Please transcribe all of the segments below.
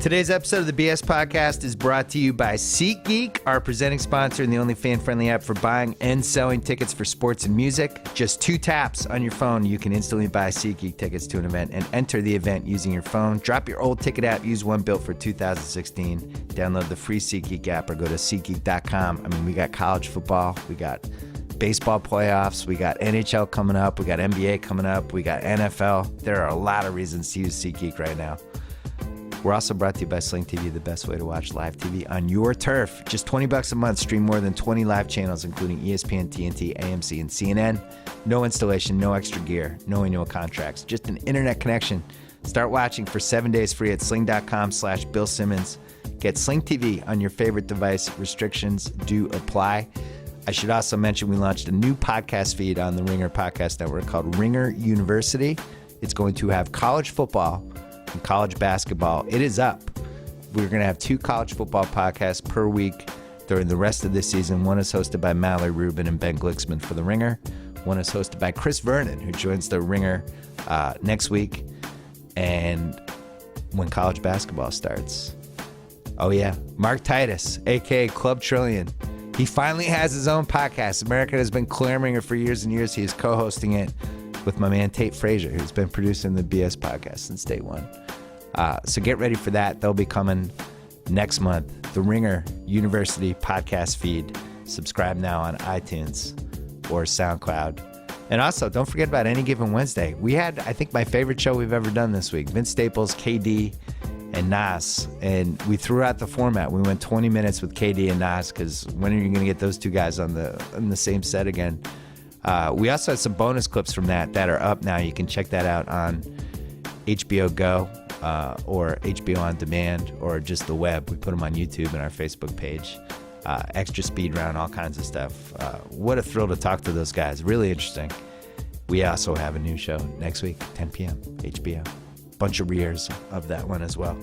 Today's episode of the BS Podcast is brought to you by SeatGeek, our presenting sponsor and the only fan-friendly app for buying and selling tickets for sports and music. Just 2 taps on your phone, you can instantly buy SeatGeek tickets to an event and enter the event using your phone. Drop your old ticket app, use one built for 2016. Download the free SeatGeek app or go to SeatGeek.com. I mean, we got college football, we got baseball playoffs, we got NHL coming up, we got NBA coming up, we got NFL. There are a lot of reasons to use SeatGeek right now. We're also brought to you by Sling TV, the best way to watch live TV on your turf. Just $20 a month, stream more than 20 live channels, including ESPN, TNT, AMC, and CNN. No installation, no extra gear, no annual contracts, just an internet connection. Start watching for 7 days free at sling.com/Bill Simmons. Get Sling TV on your favorite device. Restrictions do apply. I should also mention we launched a new podcast feed on the Ringer Podcast Network called Ringer University. It's going to have college football and college basketball. It is up. We're going to have 2 college football podcasts per week during the rest of this season. One is hosted by Mallory Rubin and Ben Glicksman for The Ringer. One is hosted by Chris Vernon, who joins The Ringer next week. And when college basketball starts, oh yeah, Mark Titus, a.k.a. Club Trillion. He finally has his own podcast. America has been clamoring it for years and years. He is co-hosting it with my man Tate Frazier, who's been producing the BS Podcast since day one. So get ready for that. They'll be coming next month. The Ringer University podcast feed. Subscribe now on iTunes or SoundCloud. And also, don't forget about Any Given Wednesday. We had, I think, my favorite show we've ever done this week. Vince Staples, KD, and Nas. And we threw out the format. We went 20 minutes with KD and Nas because when are you going to get those 2 guys on the same set again? We also had some bonus clips from that are up now. You can check that out on HBO Go or HBO On Demand or just the web. We put them on YouTube and our Facebook page. Extra speed round, all kinds of stuff. What a thrill to talk to those guys. Really interesting. We also have a new show next week, 10 p.m., HBO. Bunch of rears of that one as well.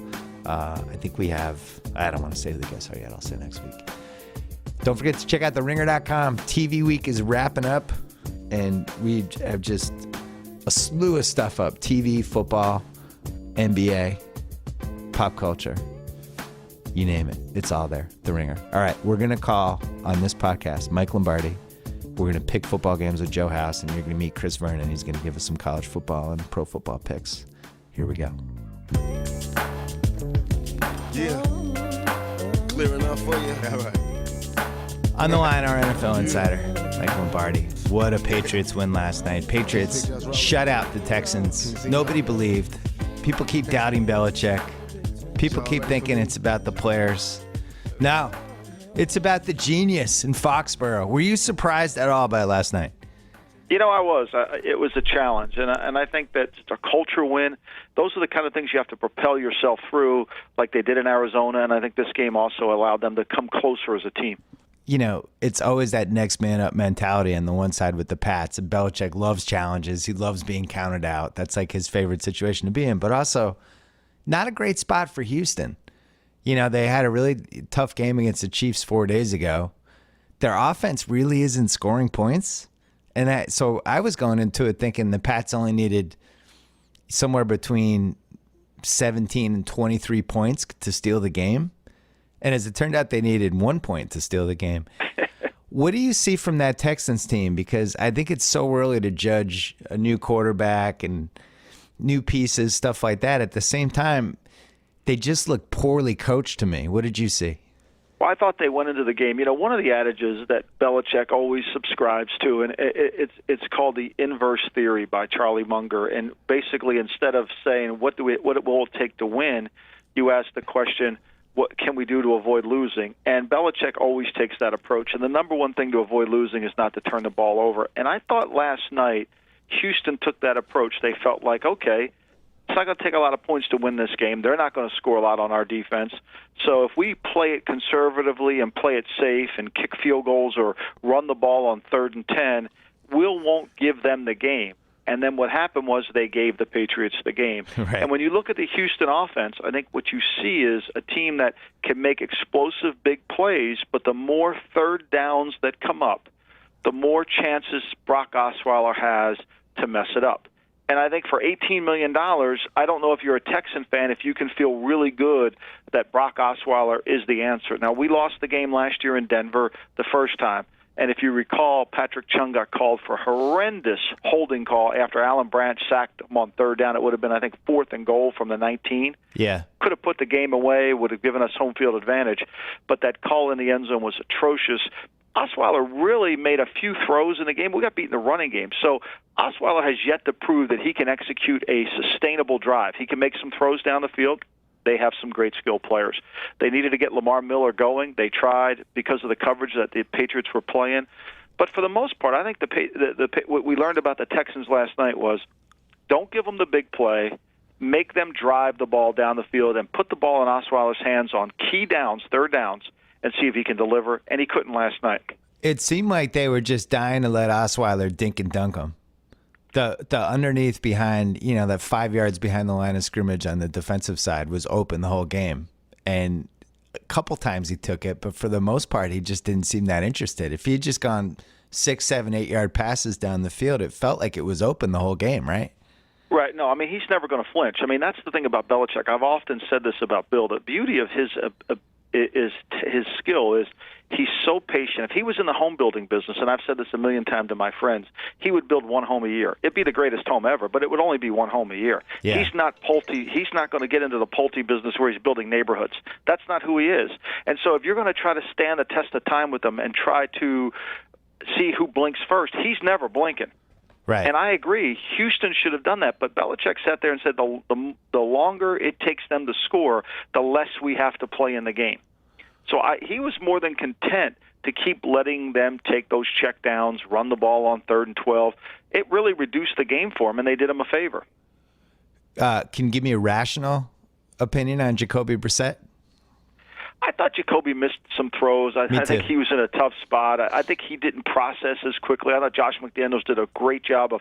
I think we have, I don't want to say who the guests are yet. I'll say next week. Don't forget to check out theringer.com. TV week is wrapping up. And we have just a slew of stuff up. TV, football, NBA, pop culture. You name it. It's all there. The Ringer. All right. We're going to call on this podcast Mike Lombardi. We're going to pick football games with Joe House. And you're going to meet Chris Vernon. He's going to give us some college football and pro football picks. Here we go. Yeah. Clear enough for you? All right. On the line, our NFL insider, Mike Lombardi. What a Patriots win last night. Patriots shut out the Texans. Nobody believed. People keep doubting Belichick. People keep thinking it's about the players. No, it's about the genius in Foxborough. Were you surprised at all by last night? You know, I was. It was a challenge, and I think that it's a culture win. Those are the kind of things you have to propel yourself through like they did in Arizona, and I think this game also allowed them to come closer as a team. You know, it's always that next man up mentality on the one side with the Pats. And Belichick loves challenges. He loves being counted out. That's like his favorite situation to be in. But also, not a great spot for Houston. You know, they had a really tough game against the Chiefs 4 days ago. Their offense really isn't scoring points. And so I was going into it thinking the Pats only needed somewhere between 17 and 23 points to steal the game. And as it turned out, they needed 1 point to steal the game. What do you see from that Texans team? Because I think it's so early to judge a new quarterback and new pieces, stuff like that. At the same time, they just look poorly coached to me. What did you see? Well, I thought they went into the game. You know, one of the adages that Belichick always subscribes to, and it's called the inverse theory by Charlie Munger. And basically, instead of saying what it will take to win, you ask the question, what can we do to avoid losing? And Belichick always takes that approach. And the number one thing to avoid losing is not to turn the ball over. And I thought last night Houston took that approach. They felt like, okay, it's not going to take a lot of points to win this game. They're not going to score a lot on our defense. So if we play it conservatively and play it safe and kick field goals or run the ball on 3rd and 10, we won't give them the game. And then what happened was they gave the Patriots the game. Right. And when you look at the Houston offense, I think what you see is a team that can make explosive big plays, but the more third downs that come up, the more chances Brock Osweiler has to mess it up. And I think for $18 million, I don't know if you're a Texan fan, if you can feel really good that Brock Osweiler is the answer. Now, we lost the game last year in Denver the first time. And if you recall, Patrick Chung got called for a horrendous holding call after Alan Branch sacked him on third down. It would have been, I think, 4th and goal from the 19. Yeah. Could have put the game away, would have given us home field advantage. But that call in the end zone was atrocious. Osweiler really made a few throws in the game. We got beat in the running game. So Osweiler has yet to prove that he can execute a sustainable drive. He can make some throws down the field. They have some great skill players. They needed to get Lamar Miller going. They tried because of the coverage that the Patriots were playing. But for the most part, I think what we learned about the Texans last night was don't give them the big play, make them drive the ball down the field, and put the ball in Osweiler's hands on key downs, third downs, and see if he can deliver. And he couldn't last night. It seemed like they were just dying to let Osweiler dink and dunk him. The underneath behind, that 5 yards behind the line of scrimmage on the defensive side was open the whole game. And a couple times he took it, but for the most part, he just didn't seem that interested. If he had just gone 6, 7, 8 yard passes down the field, it felt like it was open the whole game, right? Right. No, I mean, he's never going to flinch. I mean, that's the thing about Belichick. I've often said this about Bill. The beauty of his skill is he's so patient. If he was in the home building business, and I've said this a million times to my friends, he would build one home a year. It'd be the greatest home ever, but it would only be one home a year. Yeah. He's not Pulte. He's not going to get into the Pulte business where he's building neighborhoods. That's not who he is. And so if you're going to try to stand the test of time with him and try to see who blinks first, he's never blinking. Right. And I agree, Houston should have done that. But Belichick sat there and said the longer it takes them to score, the less we have to play in the game. So he was more than content to keep letting them take those checkdowns, run the ball on 3rd and 12. It really reduced the game for him, and they did him a favor. Can you give me a rational opinion on Jacoby Brissett? I thought Jacoby missed some throws. I think he was in a tough spot. I think he didn't process as quickly. I thought Josh McDaniels did a great job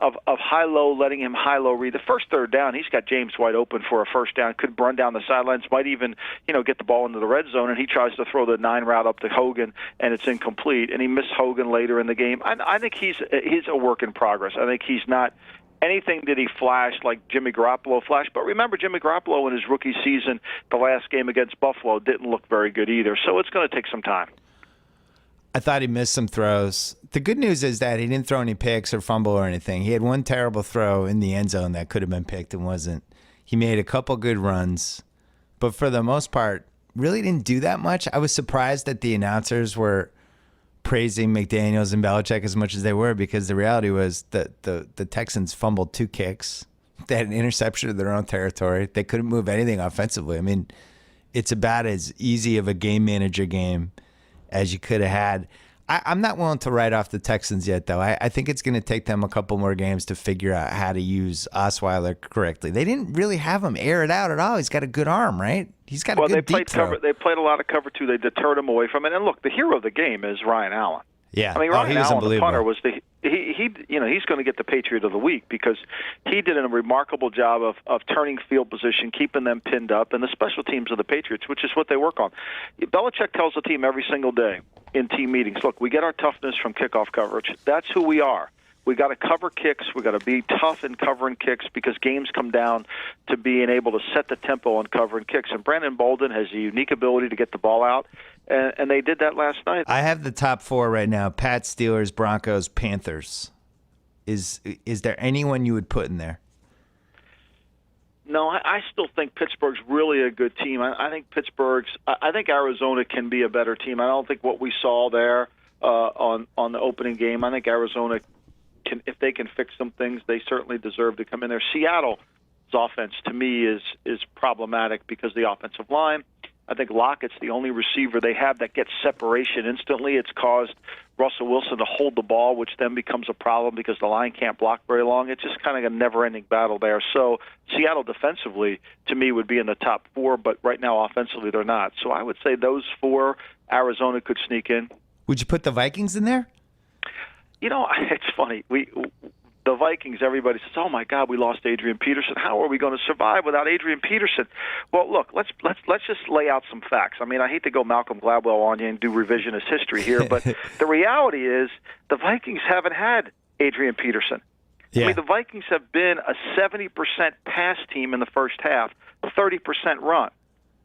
of high-low, letting him high-low read. The first third down, he's got James wide open for a first down. Could run down the sidelines, might even get the ball into the red zone, and he tries to throw the 9 route up to Hogan, and it's incomplete. And he missed Hogan later in the game. I think he's a work in progress. I think he's not anything that he flashed like Jimmy Garoppolo flashed. But remember, Jimmy Garoppolo in his rookie season, the last game against Buffalo, didn't look very good either. So it's going to take some time. I thought he missed some throws. The good news is that he didn't throw any picks or fumble or anything. He had one terrible throw in the end zone that could have been picked and wasn't. He made a couple good runs. But for the most part, really didn't do that much. I was surprised that the announcers were praising McDaniels and Belichick as much as they were, because the reality was that the Texans fumbled 2 kicks. They had an interception in their own territory. They couldn't move anything offensively. I mean, it's about as easy of a game manager game as you could have had. I'm not willing to write off the Texans yet, though. I think it's going to take them a couple more games to figure out how to use Osweiler correctly. They didn't really have him air it out at all. He's got a good arm, right? He's got a good deep throw. They played a lot of cover, too. They deterred him away from it. And, look, the hero of the game is Ryan Allen. Yeah. I mean, Ryan Allen, the punter, was he's going to get the Patriot of the Week, because he did a remarkable job of turning field position, keeping them pinned up, and the special teams of the Patriots, which is what they work on. Belichick tells the team every single day in team meetings, look, we get our toughness from kickoff coverage. That's who we are. We got to cover kicks. We got to be tough in covering kicks, because games come down to being able to set the tempo on covering kicks. And Brandon Bolden has a unique ability to get the ball out, and they did that last night. I have the top 4 right now: Pats, Steelers, Broncos, Panthers. Is there anyone you would put in there? No, I still think Pittsburgh's really a good team. I think I think Arizona can be a better team. I don't think what we saw there on the opening game. I think Arizona can, if they can fix some things, they certainly deserve to come in there. Seattle's offense, to me, is problematic because of the offensive line. I think Lockett's the only receiver they have that gets separation instantly. It's caused Russell Wilson to hold the ball, which then becomes a problem because the line can't block very long. It's just kind of a never-ending battle there. So Seattle defensively, to me, would be in the top 4, but right now offensively they're not. So I would say those 4, Arizona could sneak in. Would you put the Vikings in there? It's funny. The Vikings, everybody says, "Oh my God, we lost Adrian Peterson. How are we going to survive without Adrian Peterson?" Well, look, let's just lay out some facts. I mean, I hate to go Malcolm Gladwell on you and do revisionist history here, but the reality is the Vikings haven't had Adrian Peterson. Yeah. I mean, the Vikings have been a 70% pass team in the first half, 30% run.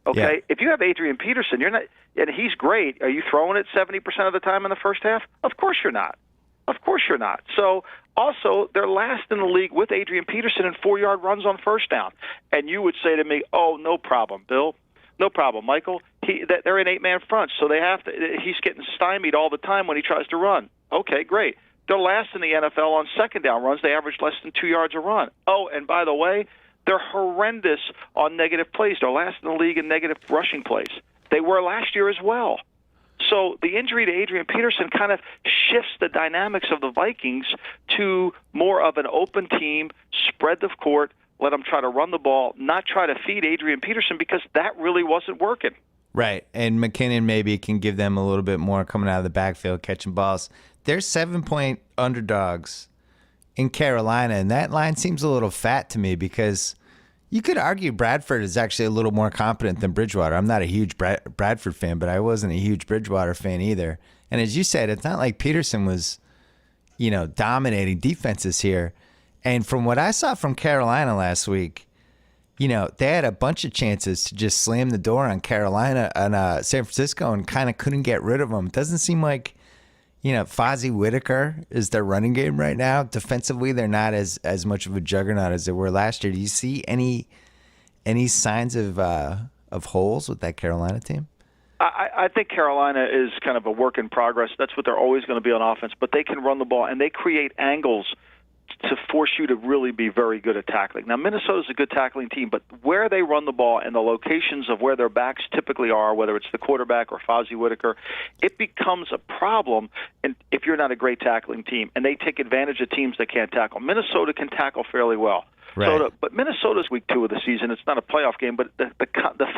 Okay? Yeah. If you have Adrian Peterson, you're not, and he's great, are you throwing it 70% of the time in the first half? Of course you're not. Of course you're not. So, also, they're last in the league with Adrian Peterson in 4-yard runs on first down. And you would say to me, oh, no problem, Bill. No problem, Michael. They're an 8-man front, so he's getting stymied all the time when he tries to run. Okay, great. They're last in the NFL on second down runs. They average less than 2 yards a run. Oh, and by the way, they're horrendous on negative plays. They're last in the league in negative rushing plays. They were last year as well. So the injury to Adrian Peterson kind of shifts the dynamics of the Vikings to more of an open team, spread the court, let them try to run the ball, not try to feed Adrian Peterson because that really wasn't working. Right, and McKinnon maybe can give them a little bit more coming out of the backfield, catching balls. They're 7-point underdogs in Carolina, and that line seems a little fat to me because you could argue Bradford is actually a little more competent than Bridgewater. I'm not a huge Bradford fan, but I wasn't a huge Bridgewater fan either. And as you said, it's not like Peterson was, dominating defenses here. And from what I saw from Carolina last week, they had a bunch of chances to just slam the door on Carolina and San Francisco and kind of couldn't get rid of them. It doesn't seem like, Fozzie Whitaker is their running game right now. Defensively, they're not as much of a juggernaut as they were last year. Do you see any signs of holes with that Carolina team? I think Carolina is kind of a work in progress. That's what they're always going to be on offense. But they can run the ball, and they create angles to force you to really be very good at tackling. Now, Minnesota's a good tackling team, but where they run the ball and the locations of where their backs typically are, whether it's the quarterback or Fozzie Whitaker, it becomes a problem if you're not a great tackling team, and they take advantage of teams that can't tackle. Minnesota can tackle fairly well. Right. But Minnesota's week 2 of the season. It's not a playoff game, but the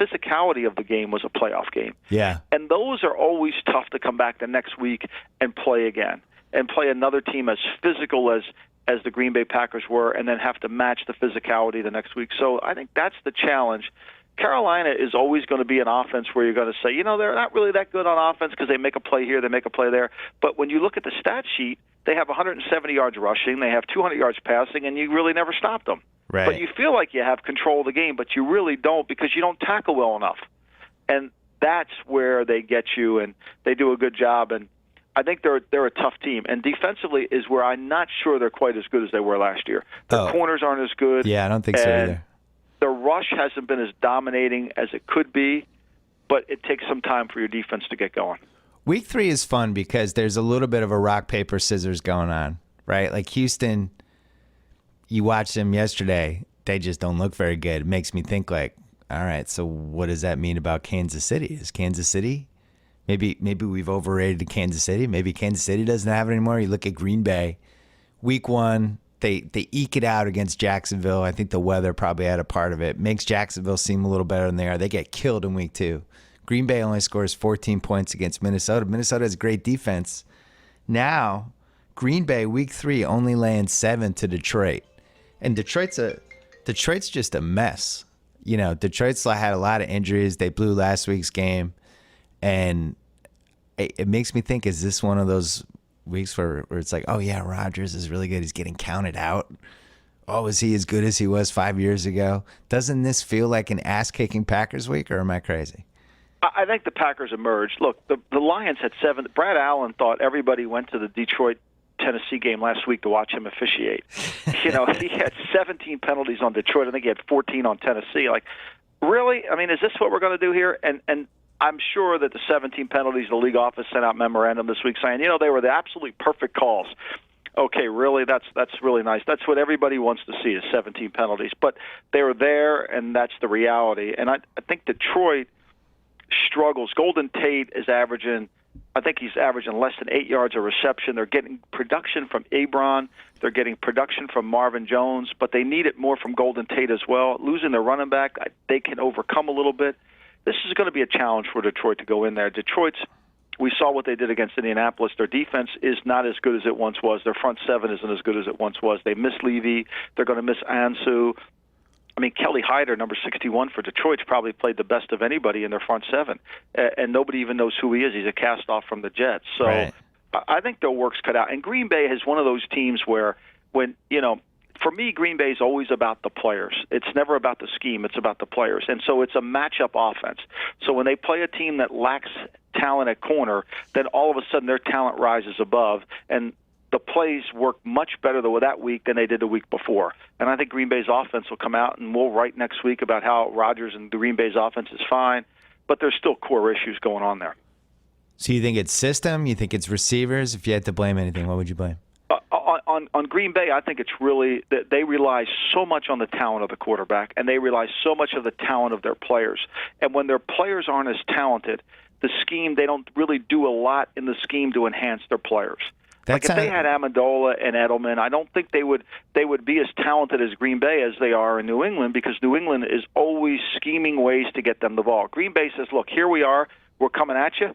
physicality of the game was a playoff game. Yeah. And those are always tough to come back the next week and play again and play another team as physical as the Green Bay Packers were, and then have to match the physicality the next week. So I think that's the challenge. Carolina is always going to be an offense where you're going to say, they're not really that good on offense because they make a play here, they make a play there. But when you look at the stat sheet, they have 170 yards rushing, they have 200 yards passing, and you really never stop them. Right. But you feel like you have control of the game, but you really don't because you don't tackle well enough. And that's where they get you, and they do a good job. And I think they're a tough team, and defensively is where I'm not sure they're quite as good as they were last year. Their corners aren't as good. Yeah, I don't think so either. The rush hasn't been as dominating as it could be, but it takes some time for your defense to get going. Week 3 is fun because there's a little bit of a rock, paper, scissors going on, right? Like Houston, you watched them yesterday. They just don't look very good. It makes me think like, all right, so what does that mean about Kansas City? Is Kansas City... Maybe we've overrated Kansas City. Maybe Kansas City doesn't have it anymore. You look at Green Bay. Week 1, they eke it out against Jacksonville. I think the weather probably had a part of it. Makes Jacksonville seem a little better than they are. They get killed in week 2. Green Bay only scores 14 points against Minnesota. Minnesota has great defense. Now, Green Bay, week 3, only laying 7 to Detroit. And Detroit's just a mess. Detroit's had a lot of injuries. They blew last week's game. And it makes me think, is this one of those weeks where it's like, oh, yeah, Rodgers is really good. He's getting counted out. Oh, is he as good as he was 5 years ago? Doesn't this feel like an ass-kicking Packers week, or am I crazy? I think the Packers emerged. Look, the Lions had 7. Brad Allen thought everybody went to the Detroit-Tennessee game last week to watch him officiate. He had 17 penalties on Detroit. I think he had 14 on Tennessee. Like, really? I mean, is this what we're going to do here? And I'm sure that the 17 penalties, the league office sent out memorandum this week saying, they were the absolutely perfect calls. Okay, really, that's really nice. That's what everybody wants to see is 17 penalties. But they were there, and that's the reality. And I think Detroit struggles. Golden Tate is averaging less than 8 yards a reception. They're getting production from Ebron. They're getting production from Marvin Jones, but they need it more from Golden Tate as well. Losing their running back, they can overcome a little bit. This is going to be a challenge for Detroit to go in there. We saw what they did against Indianapolis. Their defense is not as good as it once was. Their front 7 isn't as good as it once was. They miss Levy. They're going to miss Ansu. I mean, Kelly Hyder, number 61 for Detroit's probably played the best of anybody in their front 7, and nobody even knows who he is. He's a cast-off from the Jets. So right. I think their work's cut out. And Green Bay is one of those teams where when for me, Green Bay is always about the players. It's never about the scheme. It's about the players. And so it's a matchup offense. So when they play a team that lacks talent at corner, then all of a sudden their talent rises above, and the plays work much better that week than they did the week before. And I think Green Bay's offense will come out, and we'll write next week about how Rodgers and Green Bay's offense is fine, but there's still core issues going on there. So you think it's system? You think it's receivers? If you had to blame anything, what would you blame? On Green Bay, I think it's really that they rely so much on the talent of the quarterback, and they rely so much of the talent of their players. And when their players aren't as talented, the scheme, they don't really do a lot in the scheme to enhance their players. If they had Amendola and Edelman, I don't think they would be as talented as Green Bay as they are in New England, because New England is always scheming ways to get them the ball. Green Bay says, look, here we are, we're coming at you.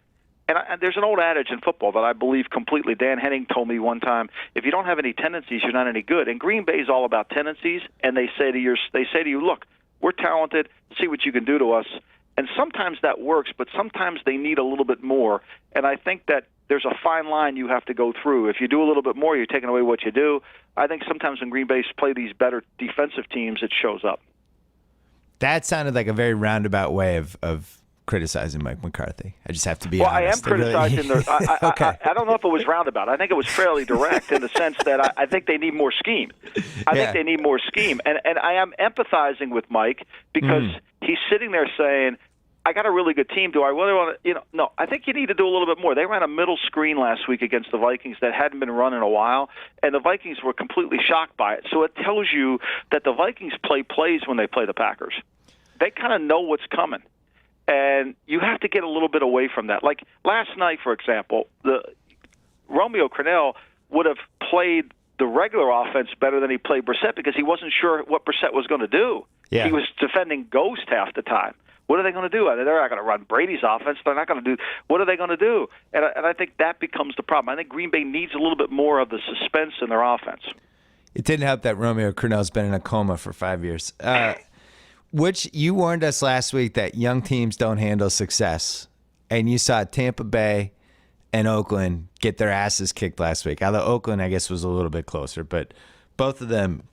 And there's an old adage in football that I believe completely. Dan Henning told me one time, if you don't have any tendencies, you're not any good. And Green Bay is all about tendencies, and they say to you, look, we're talented, see what you can do to us. And sometimes that works, but sometimes they need a little bit more. And I think that there's a fine line you have to go through. If you do a little bit more, you're taking away what you do. I think sometimes when Green Bay play these better defensive teams, it shows up. That sounded like a very roundabout way of criticizing Mike McCarthy. I just have to be honest. I am criticizing okay. I don't know if it was roundabout. I think it was fairly direct in the sense that I think they need more scheme. I think they need more scheme. And I am empathizing with Mike because he's sitting there saying, I got a really good team. Do I really want to, no, I think you need to do a little bit more. They ran a middle screen last week against the Vikings that hadn't been run in a while, and the Vikings were completely shocked by it. So it tells you that the Vikings play plays when they play the Packers. They kind of know what's coming. And you have to get a little bit away from that. Like last night, for example, the Romeo Crennel would have played the regular offense better than he played Brissett because he wasn't sure what Brissett was going to do. Yeah. He was defending ghost half the time. What are they going to do? They're not going to run Brady's offense. They're not going to do – what are they going to do? And I think that becomes the problem. I think Green Bay needs a little bit more of the suspense in their offense. It didn't help that Romeo Crennel's been in a coma for 5 years. Which you warned us last week that young teams don't handle success. And you saw Tampa Bay and Oakland get their asses kicked last week. Although Oakland, I guess, was a little bit closer. But both of them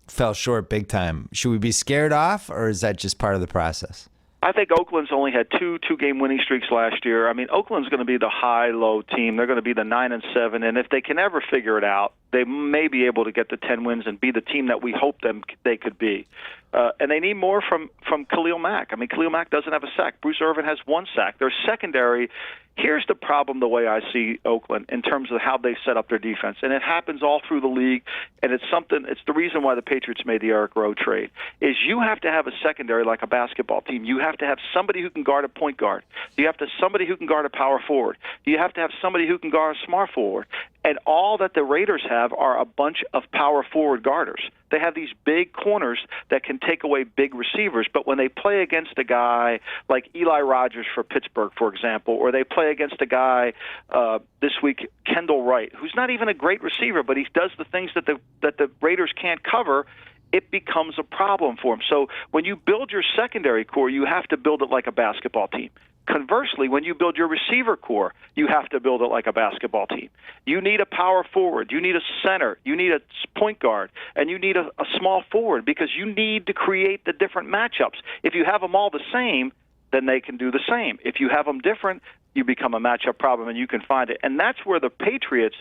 fell short big time. Should we be scared off, or is that just part of the process? I think Oakland's only had two-game winning streaks last year. I mean, Oakland's going to be the high-low team. They're going to be the 9-7, and if they can ever figure it out, they may be able to get the 10 wins and be the team that we hope they could be. And they need more from Khalil Mack. I mean, Khalil Mack doesn't have a sack. Bruce Irvin has one sack. Their secondary, here's the problem the way I see Oakland in terms of how they set up their defense. And it happens all through the league, and it's the reason why the Patriots made the Eric Rowe trade, is you have to have a secondary like a basketball team. You have to have somebody who can guard a point guard. You have to have somebody who can guard a power forward. You have to have somebody who can guard a smart forward. And all that the Raiders have are a bunch of power forward guarders. They have these big corners that can take away big receivers, but when they play against a guy like Eli Rogers for Pittsburgh, for example, or they play against a guy this week, Kendall Wright, who's not even a great receiver, but he does the things that the Raiders can't cover, it becomes a problem for him. So when you build your secondary core, you have to build it like a basketball team. Conversely, when you build your receiver core, you have to build it like a basketball team. You need a power forward, you need a center, you need a point guard, and you need a small forward because you need to create the different matchups. If you have them all the same, then they can do the same. If you have them different, you become a matchup problem, and you can find it. And that's where the Patriots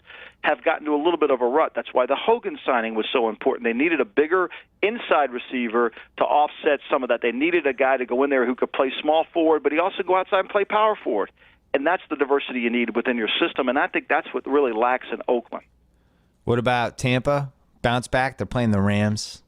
have gotten to a little bit of a rut. That's why the Hogan signing was so important. They needed a bigger inside receiver to offset some of that. They needed a guy to go in there who could play small forward, but he also go outside and play power forward. And that's the diversity you need within your system, and I think that's what really lacks in Oakland. What about Tampa? Bounce back? They're playing the Rams.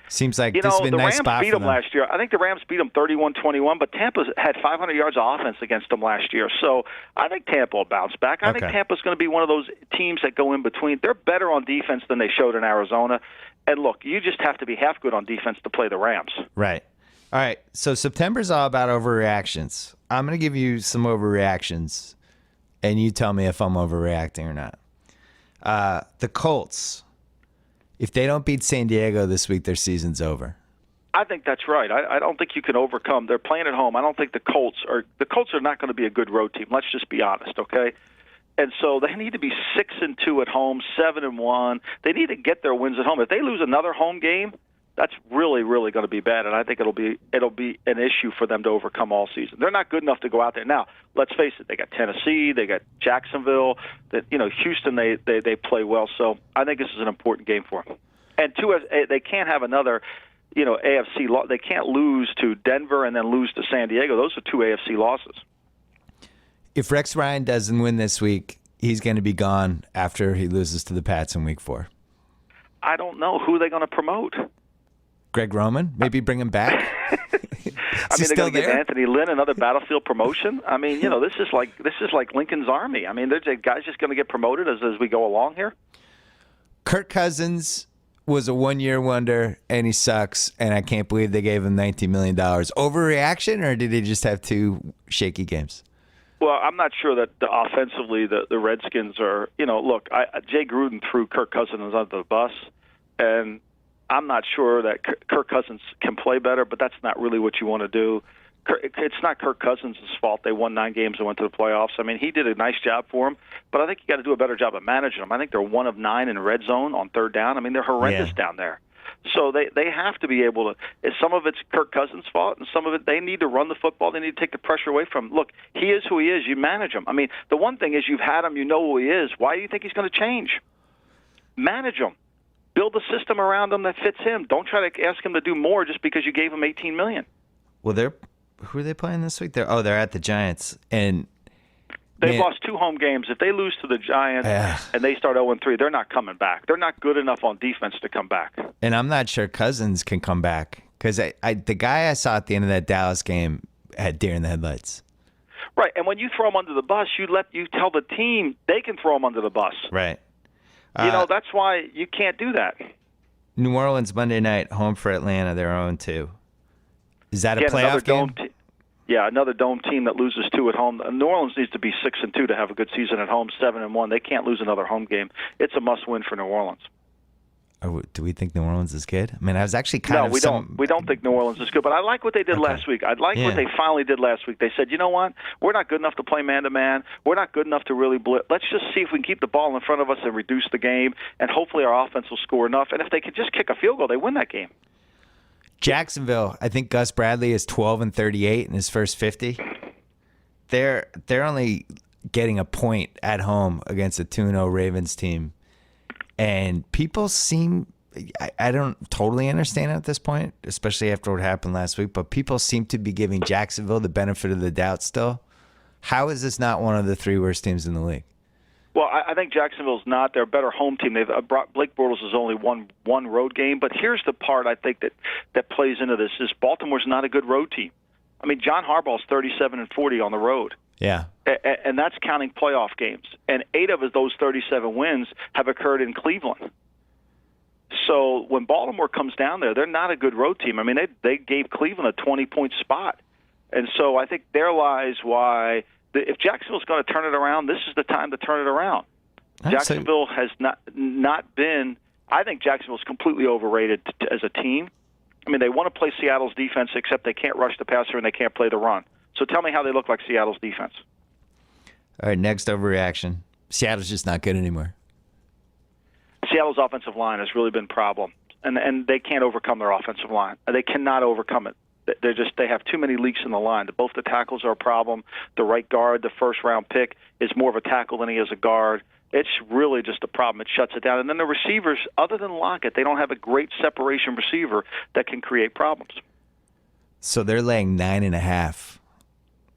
Seems like this has been a nice spot for them. The Rams beat them last year. I think the Rams beat them 31-21, but Tampa had 500 yards of offense against them last year. So I think Tampa will bounce back. I think Tampa's going to be one of those teams that go in between. They're better on defense than they showed in Arizona. And look, you just have to be half good on defense to play the Rams. Right. All right. So September's all about overreactions. I'm going to give you some overreactions, and you tell me if I'm overreacting or not. The Colts. If they don't beat San Diego this week, their season's over. I think that's right. I don't think you can overcome. They're playing at home. I don't think the Colts are not going to be a good road team. Let's just be honest, okay? And so they need to be 6-2 at home, 7-1. They need to get their wins at home. If they lose another home game, that's really, really going to be bad, and I think it'll be an issue for them to overcome all season. They're not good enough to go out there. Now, let's face it, they got Tennessee, they got Jacksonville, Houston, they play well. So I think this is an important game for them. And they can't have another, AFC loss. They can't lose to Denver and then lose to San Diego. Those are 2 AFC losses. If Rex Ryan doesn't win this week, he's going to be gone after he loses to the Pats in Week 4. I don't know who they're going to promote. Greg Roman? Maybe bring him back? They're going to give Anthony Lynn another battlefield promotion. This is like Lincoln's Army. There's a guy's just going to get promoted as we go along here. Kirk Cousins was a one-year wonder, and he sucks, and I can't believe they gave him $19 million. Overreaction, or did he just have 2 shaky games? Well, I'm not sure that offensively the Redskins are, Jay Gruden threw Kirk Cousins under the bus, and I'm not sure that Kirk Cousins can play better, but that's not really what you want to do. It's not Kirk Cousins' fault they won 9 games and went to the playoffs. He did a nice job for them, but I think you got to do a better job of managing them. I think they're 1 of 9 in red zone on third down. They're horrendous down there. So they have to be able to. Some of it's Kirk Cousins' fault, and some of it they need to run the football. They need to take the pressure away from him. Look, he is who he is. You manage him. The one thing is you've had him. You know who he is. Why do you think he's going to change? Manage him. Build a system around him that fits him. Don't try to ask him to do more just because you gave him $18 million. Well, who are they playing this week? They're at the Giants, and they've lost 2 home games. If they lose to the Giants and they start 0-3, they're not coming back. They're not good enough on defense to come back. And I'm not sure Cousins can come back because the guy I saw at the end of that Dallas game had deer in the headlights. Right, and when you throw him under the bus, you tell the team they can throw him under the bus. Right. That's why you can't do that. New Orleans Monday night, home for Atlanta. They're 0-2. Is that a playoff game? Another dome team that loses 2 at home. New Orleans needs to be 6-2 to have a good season at home. 7-1. They can't lose another home game. It's a must-win for New Orleans. Do we think New Orleans is good? I was actually kind of. No, we don't. We don't think New Orleans is good. But I like what they did last week. I like what they finally did last week. They said, you know what? We're not good enough to play man-to-man. We're not good enough to really blitz. Let's just see if we can keep the ball in front of us and reduce the game. And hopefully our offense will score enough. And if they could just kick a field goal, they win that game. Jacksonville, I think Gus Bradley is 12-38 in his first 50. They're only getting a point at home against a 2-0 Ravens team. And people seem, I don't totally understand it at this point, especially after what happened last week, but people seem to be giving Jacksonville the benefit of the doubt still. How is this not one of the 3 worst teams in the league? Well, I think Jacksonville's not. They're a better home team. They've brought Blake Bortles has only won 1 road game, but here's the part I think that plays into this is Baltimore's not a good road team. John Harbaugh's 37-40 on the road. Yeah. And that's counting playoff games. And 8 of those 37 wins have occurred in Cleveland. So when Baltimore comes down there, they're not a good road team. They gave Cleveland a 20-point spot. And so I think there lies why if Jacksonville's going to turn it around, this is the time to turn it around. Jacksonville has not been – I think Jacksonville's completely overrated as a team. They want to play Seattle's defense, except they can't rush the passer and they can't play the run. So tell me how they look like Seattle's defense. All right, next overreaction. Seattle's just not good anymore. Seattle's offensive line has really been a problem, and they can't overcome their offensive line. They cannot overcome it. They have too many leaks in the line. Both the tackles are a problem. The right guard, the first-round pick, is more of a tackle than he is a guard. It's really just a problem. It shuts it down. And then the receivers, other than Lockett, they don't have a great separation receiver that can create problems. So they're laying 9.5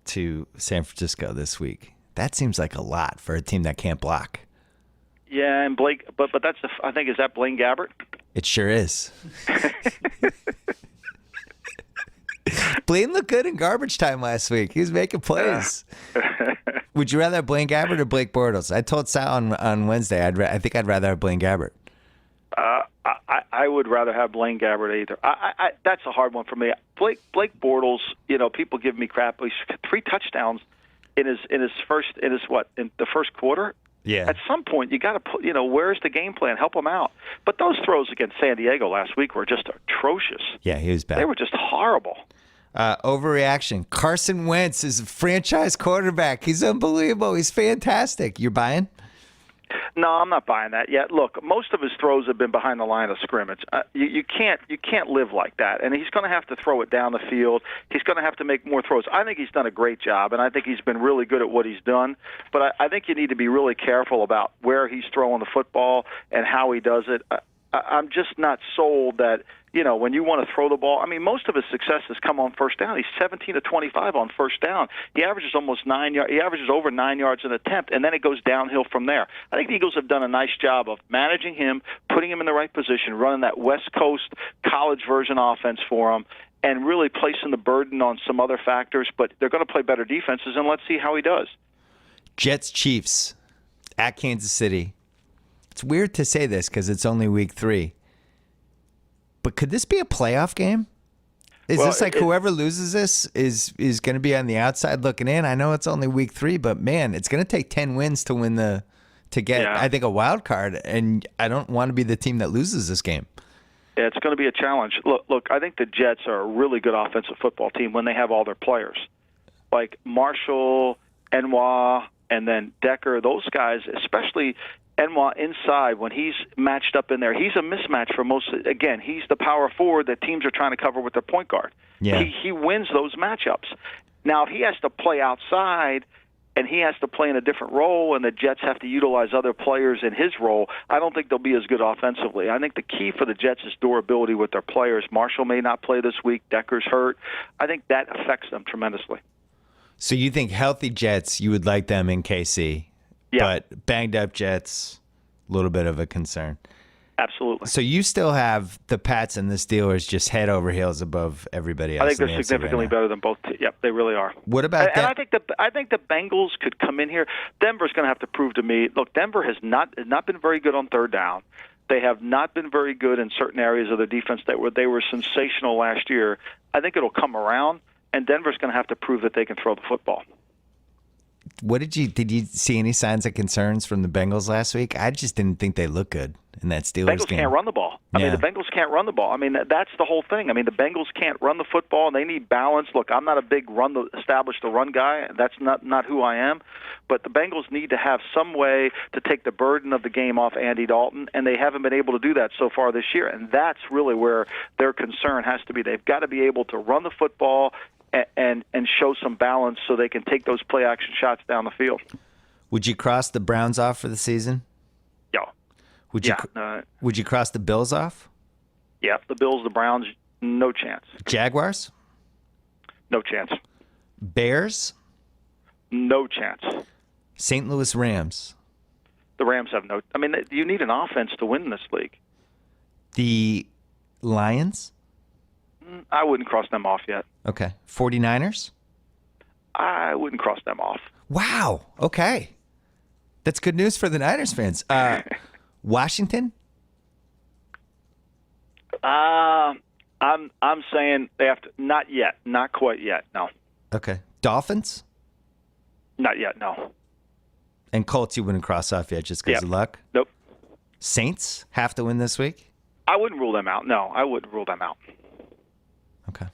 to San Francisco this week. That seems like a lot for a team that can't block. Yeah, and Blake, but that's I think, is that Blaine Gabbert? It sure is. Blaine looked good in garbage time last week. He was making plays. Would you rather have Blaine Gabbert or Blake Bortles? I told Sal on Wednesday I think I'd rather have Blaine Gabbert. I would rather have Blaine Gabbert either. That's a hard one for me. Blake Bortles, people give me crap. He's 3 touchdowns in the first quarter. Yeah. At some point, you got to put, where's the game plan? Help him out. But those throws against San Diego last week were just atrocious. Yeah, he was bad. They were just horrible. Overreaction. Carson Wentz is a franchise quarterback. He's unbelievable. He's fantastic. You're buying? No, I'm not buying that yet. Look, most of his throws have been behind the line of scrimmage. You can't live like that, and he's going to have to throw it down the field. He's going to have to make more throws. I think he's done a great job, and I think he's been really good at what he's done. But I think you need to be really careful about where he's throwing the football and how he does it. I'm just not sold that, when you want to throw the ball. I mean, most of his success has come on first down. He's 17 to 25 on first down. He averages almost 9 yards. He averages over 9 yards an attempt, and then it goes downhill from there. I think the Eagles have done a nice job of managing him, putting him in the right position, running that West Coast college version offense for him, and really placing the burden on some other factors. But they're going to play better defenses, and let's see how he does. Jets Chiefs at Kansas City. It's weird to say this because it's only week 3. But could this be a playoff game? Is this like whoever loses this is going to be on the outside looking in? I know it's only week 3, but man, it's going to take 10 wins to get I think a wild card, and I don't want to be the team that loses this game. Yeah, it's going to be a challenge. Look, I think the Jets are a really good offensive football team when they have all their players, like Marshall, Enwa, and then Decker. Those guys, especially Enwa inside, when he's matched up in there, he's a mismatch for most. Again, he's the power forward that teams are trying to cover with their point guard. Yeah. He wins those matchups. Now, if he has to play outside and he has to play in a different role and the Jets have to utilize other players in his role, I don't think they'll be as good offensively. I think the key for the Jets is durability with their players. Marshall may not play this week. Decker's hurt. I think that affects them tremendously. So you think healthy Jets, you would like them in KC? Yeah. But banged up Jets, a little bit of a concern. Absolutely. So you still have the Pats and the Steelers just head over heels above everybody else. I think they're significantly better than both. Yep, they really are. What about and I think the Bengals could come in here. Denver's going to have to prove to me. Look, Denver has not been very good on third down. They have not been very good in certain areas of their defense they were sensational last year. I think it'll come around, and Denver's going to have to prove that they can throw the football. What did you see any signs of concerns from the Bengals last week? I just didn't think they looked good in that Steelers Bengals game. Can't run the ball. I mean, the Bengals can't run the ball. I mean, that's the whole thing. I mean, the Bengals can't run the football, and they need balance. Look, I'm not a big establish the run guy. That's not who I am. But the Bengals need to have some way to take the burden of the game off Andy Dalton, and they haven't been able to do that so far this year. And that's really where their concern has to be. They've got to be able to run the football and show some balance so they can take those play-action shots down the field. Would you cross the Browns off for the season? Yeah. Would you cross the Bills off? Yeah, the Bills, the Browns, no chance. Jaguars? No chance. Bears? No chance. St. Louis Rams? The Rams have no – I mean, you need an offense to win this league. The Lions? I wouldn't cross them off yet. Okay. 49ers? I wouldn't cross them off. Wow. Okay. That's good news for the Niners fans. Washington? I'm saying they have to. Not yet. Not quite yet. No. Okay. Dolphins? Not yet. No. And Colts you wouldn't cross off yet just because of luck? Nope. Saints have to win this week? I wouldn't rule them out. No, I wouldn't rule them out. Okay.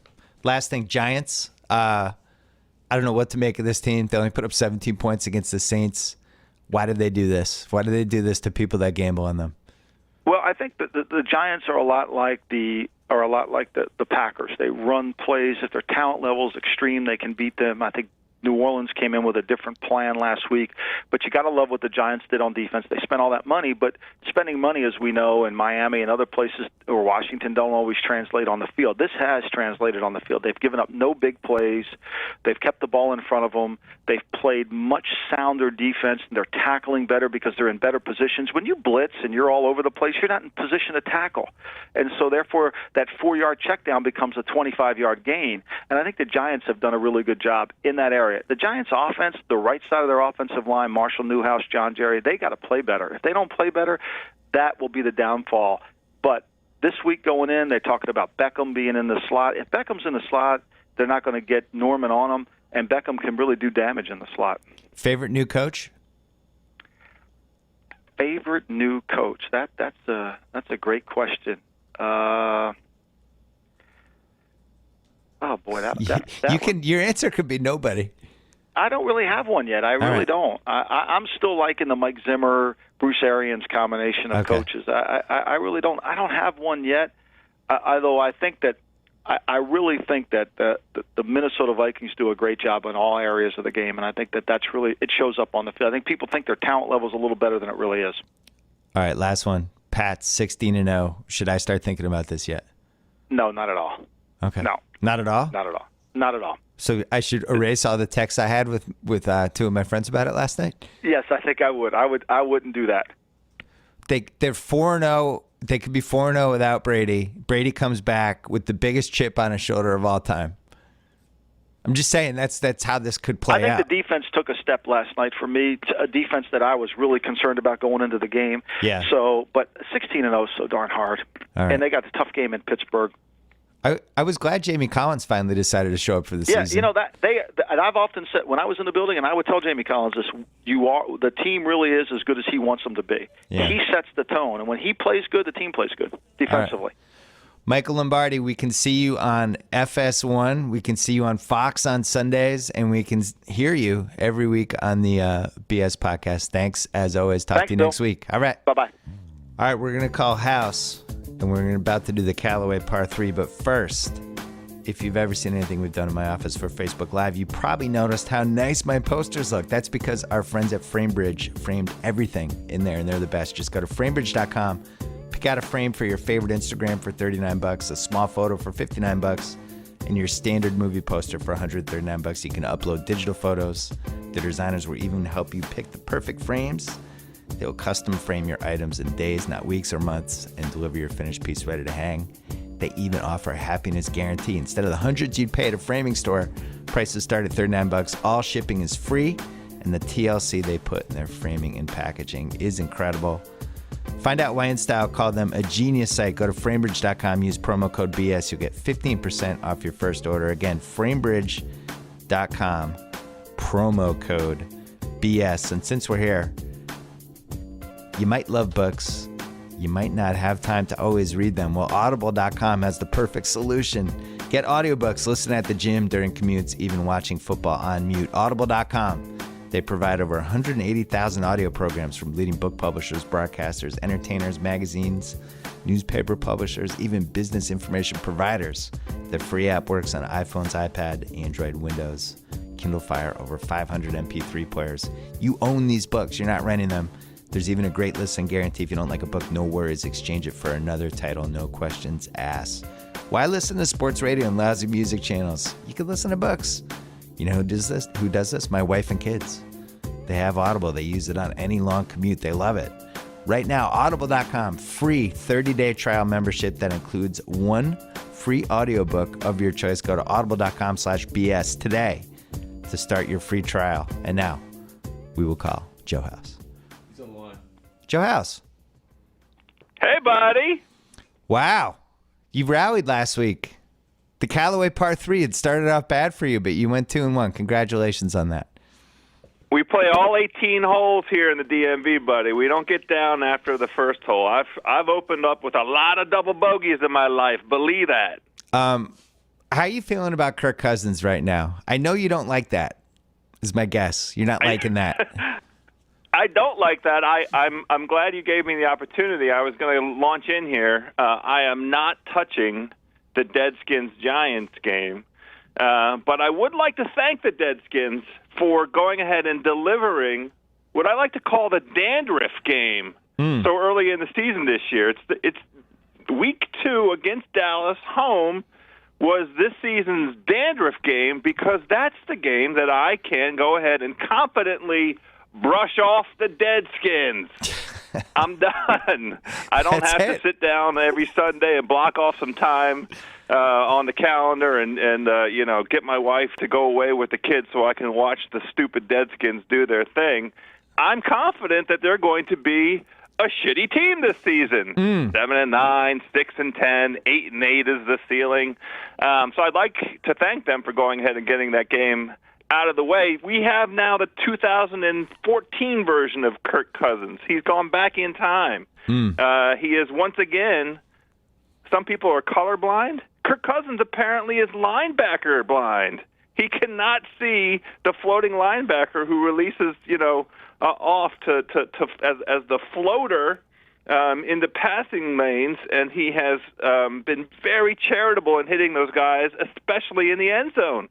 Last thing, Giants. I don't know what to make of this team. They only put up 17 points against the Saints. Why did they do this? Why do they do this to people that gamble on them? Well, I think that the Giants are a lot like the Packers. They run plays. If their talent level is extreme, they can beat them. I think New Orleans came in with a different plan last week, but you got to love what the Giants did on defense. They spent all that money, but spending money, as we know, in Miami and other places or Washington don't always translate on the field. This has translated on the field. They've given up no big plays. They've kept the ball in front of them. They've played much sounder defense, and they're tackling better because they're in better positions. When you blitz and you're all over the place, you're not in position to tackle. And so, therefore, that 4-yard check down becomes a 25-yard gain. And I think the Giants have done a really good job in that area. The Giants' offense, the right side of their offensive line, Marshall Newhouse, John Jerry, they got to play better. If they don't play better, that will be the downfall. But this week going in, they're talking about Beckham being in the slot. If Beckham's in the slot, they're not going to get Norman on him, and Beckham can really do damage in the slot. Favorite new coach? Favorite new coach? That's a great question. Oh boy, that You can. Your answer could be nobody. I don't really have one yet. I really don't. I'm still liking the Mike Zimmer, Bruce Arians combination of coaches. I really don't. I don't have one yet. Although I think that I really think that the Minnesota Vikings do a great job in all areas of the game, and I think that's really it shows up on the field. I think people think their talent level is a little better than it really is. All right, last one. Pats 16-0. Should I start thinking about this yet? No, not at all. Okay. No. Not at all? Not at all. Not at all. So I should erase all the texts I had with two of my friends about it last night? Yes, I think I would. I wouldn't do that. They're 4-0. They could be 4-0 without Brady. Brady comes back with the biggest chip on his shoulder of all time. I'm just saying that's how this could play out. I think the defense took a step last night for me, a defense that I was really concerned about going into the game. Yeah. So, but 16-0 is so darn hard. All right. And they got the tough game in Pittsburgh. I was glad Jamie Collins finally decided to show up for the season. Yeah, you know and I've often said when I was in the building, and I would tell Jamie Collins this: the team really is as good as he wants them to be. Yeah. He sets the tone, and when he plays good, the team plays good defensively. Right. Michael Lombardi, we can see you on FS1, we can see you on Fox on Sundays, and we can hear you every week on the BS podcast. Thanks as always. Talk to you next week. All right. Bye bye. All right, we're gonna call House. And we're about to do the Callaway Par 3. But first, if you've ever seen anything we've done in my office for Facebook Live, you probably noticed how nice my posters look. That's because our friends at FrameBridge framed everything in there, and they're the best. Just go to framebridge.com, pick out a frame for your favorite Instagram for $39, a small photo for $59, and your standard movie poster for $139. You can upload digital photos. The designers will even help you pick the perfect frames. They'll custom frame your items in days, not weeks or months, and deliver your finished piece ready to hang. They even offer a happiness guarantee. Instead of the hundreds you'd pay at a framing store, prices start at $39. All shipping is free, and the TLC they put in their framing and packaging is incredible. Find out why InStyle called them a genius site. Go to framebridge.com, use promo code BS. You'll get 15% off your first order. Again, framebridge.com, promo code BS. And since we're here, you might love books. You might not have time to always read them. Well, audible.com has the perfect solution. Get audiobooks, listen at the gym, during commutes, even watching football on mute. Audible.com. They provide over 180,000 audio programs from leading book publishers, broadcasters, entertainers, magazines, newspaper publishers, even business information providers. The free app works on iPhones, iPad, Android, Windows, Kindle Fire, over 500 MP3 players. You own these books. You're not renting them. There's even a great listen guarantee. If you don't like a book, no worries. Exchange it for another title. No questions asked. Why listen to sports radio and lousy music channels? You can listen to books. You know who does this? My wife and kids. They have Audible. They use it on any long commute. They love it. Right now, audible.com, free 30-day trial membership that includes one free audiobook of your choice. Go to audible.com/BS today to start your free trial. And now, we will call Joe House. Joe House. Hey, buddy. Wow. You rallied last week. The Callaway Par 3 had started off bad for you, but you went 2-1. Congratulations on that. We play all 18 holes here in the DMV, buddy. We don't get down after the first hole. I've opened up with a lot of double bogeys in my life. Believe that. How are you feeling about Kirk Cousins right now? I know you don't like that, is my guess. You're not liking that. I don't like that. I'm glad you gave me the opportunity. I was going to launch in here. I am not touching the Deadskins-Giants game, but I would like to thank the Deadskins for going ahead and delivering what I like to call the dandruff game so early in the season this year. It's week 2 against Dallas, home, was this season's dandruff game because that's the game that I can go ahead and confidently brush off the Deadskins. I'm done. I don't have to sit down every Sunday and block off some time on the calendar and get my wife to go away with the kids so I can watch the stupid Deadskins do their thing. I'm confident that they're going to be a shitty team this season. 7-9, 6-10, 8-8 is the ceiling. So I'd like to thank them for going ahead and getting that game out of the way. We have now the 2014 version of Kirk Cousins. He's gone back in time. He is once again, some people are colorblind. Kirk Cousins apparently is linebacker blind. He cannot see the floating linebacker who releases, off to as the floater in the passing lanes, and he has been very charitable in hitting those guys, especially in the end zone.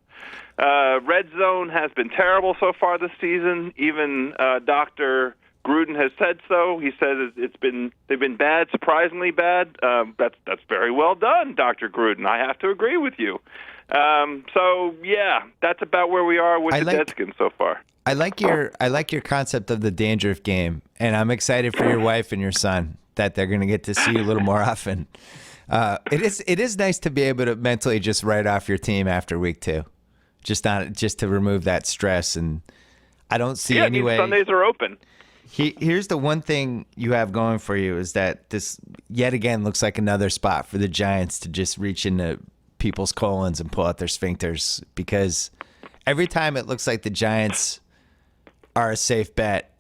Red zone has been terrible so far this season. Even Dr. Gruden has said so. He says they've been bad, surprisingly bad. That's very well done, Dr. Gruden. I have to agree with you. So yeah, that's about where we are with the Deadskins so far. I like your concept of the dandruff game, and I'm excited for your wife and your son that they're going to get to see you a little more often. It is nice to be able to mentally just write off your team after week 2, just to remove that stress. And I don't see any way. Sundays are open. Here's the one thing you have going for you is that this yet again looks like another spot for the Giants to just reach into people's colons and pull out their sphincters, because every time it looks like the Giants are a safe bet,